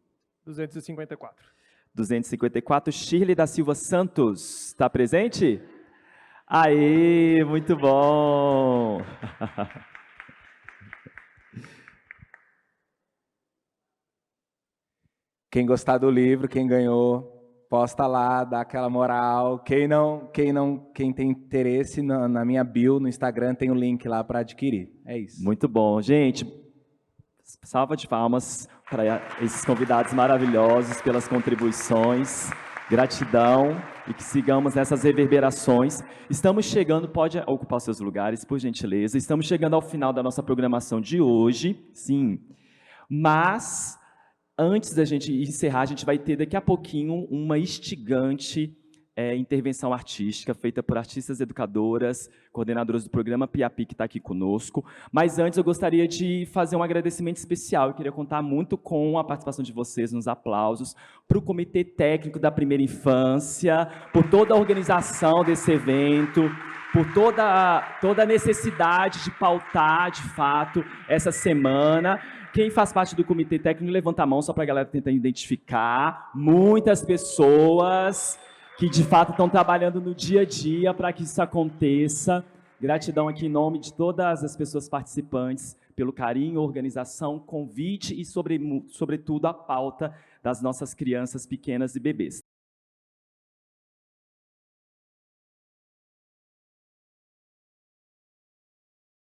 254. 254, Shirley da Silva Santos, está presente? Aê, muito bom! Quem gostar do livro, quem ganhou, posta lá, dá aquela moral. Quem tem interesse na minha bio, no Instagram, tem o link lá para adquirir. É isso. Muito bom. Gente, salva de palmas para esses convidados maravilhosos pelas contribuições. Gratidão e que sigamos nessas reverberações. Estamos chegando, pode ocupar os seus lugares, por gentileza. Estamos chegando ao final da nossa programação de hoje, sim. Mas antes da gente encerrar, a gente vai ter daqui a pouquinho uma instigante intervenção artística feita por artistas educadoras, coordenadoras do programa Piapi, que está aqui conosco. Mas antes eu gostaria de fazer um agradecimento especial. Eu queria contar muito com a participação de vocês nos aplausos para o Comitê Técnico da Primeira Infância, por toda a organização desse evento, por toda a necessidade de pautar, de fato, essa semana. Quem faz parte do Comitê Técnico, levanta a mão só para a galera tentar identificar. Muitas pessoas que, de fato, estão trabalhando no dia a dia para que isso aconteça. Gratidão aqui em nome de todas as pessoas participantes pelo carinho, organização, convite e, sobretudo, a pauta das nossas crianças pequenas e bebês.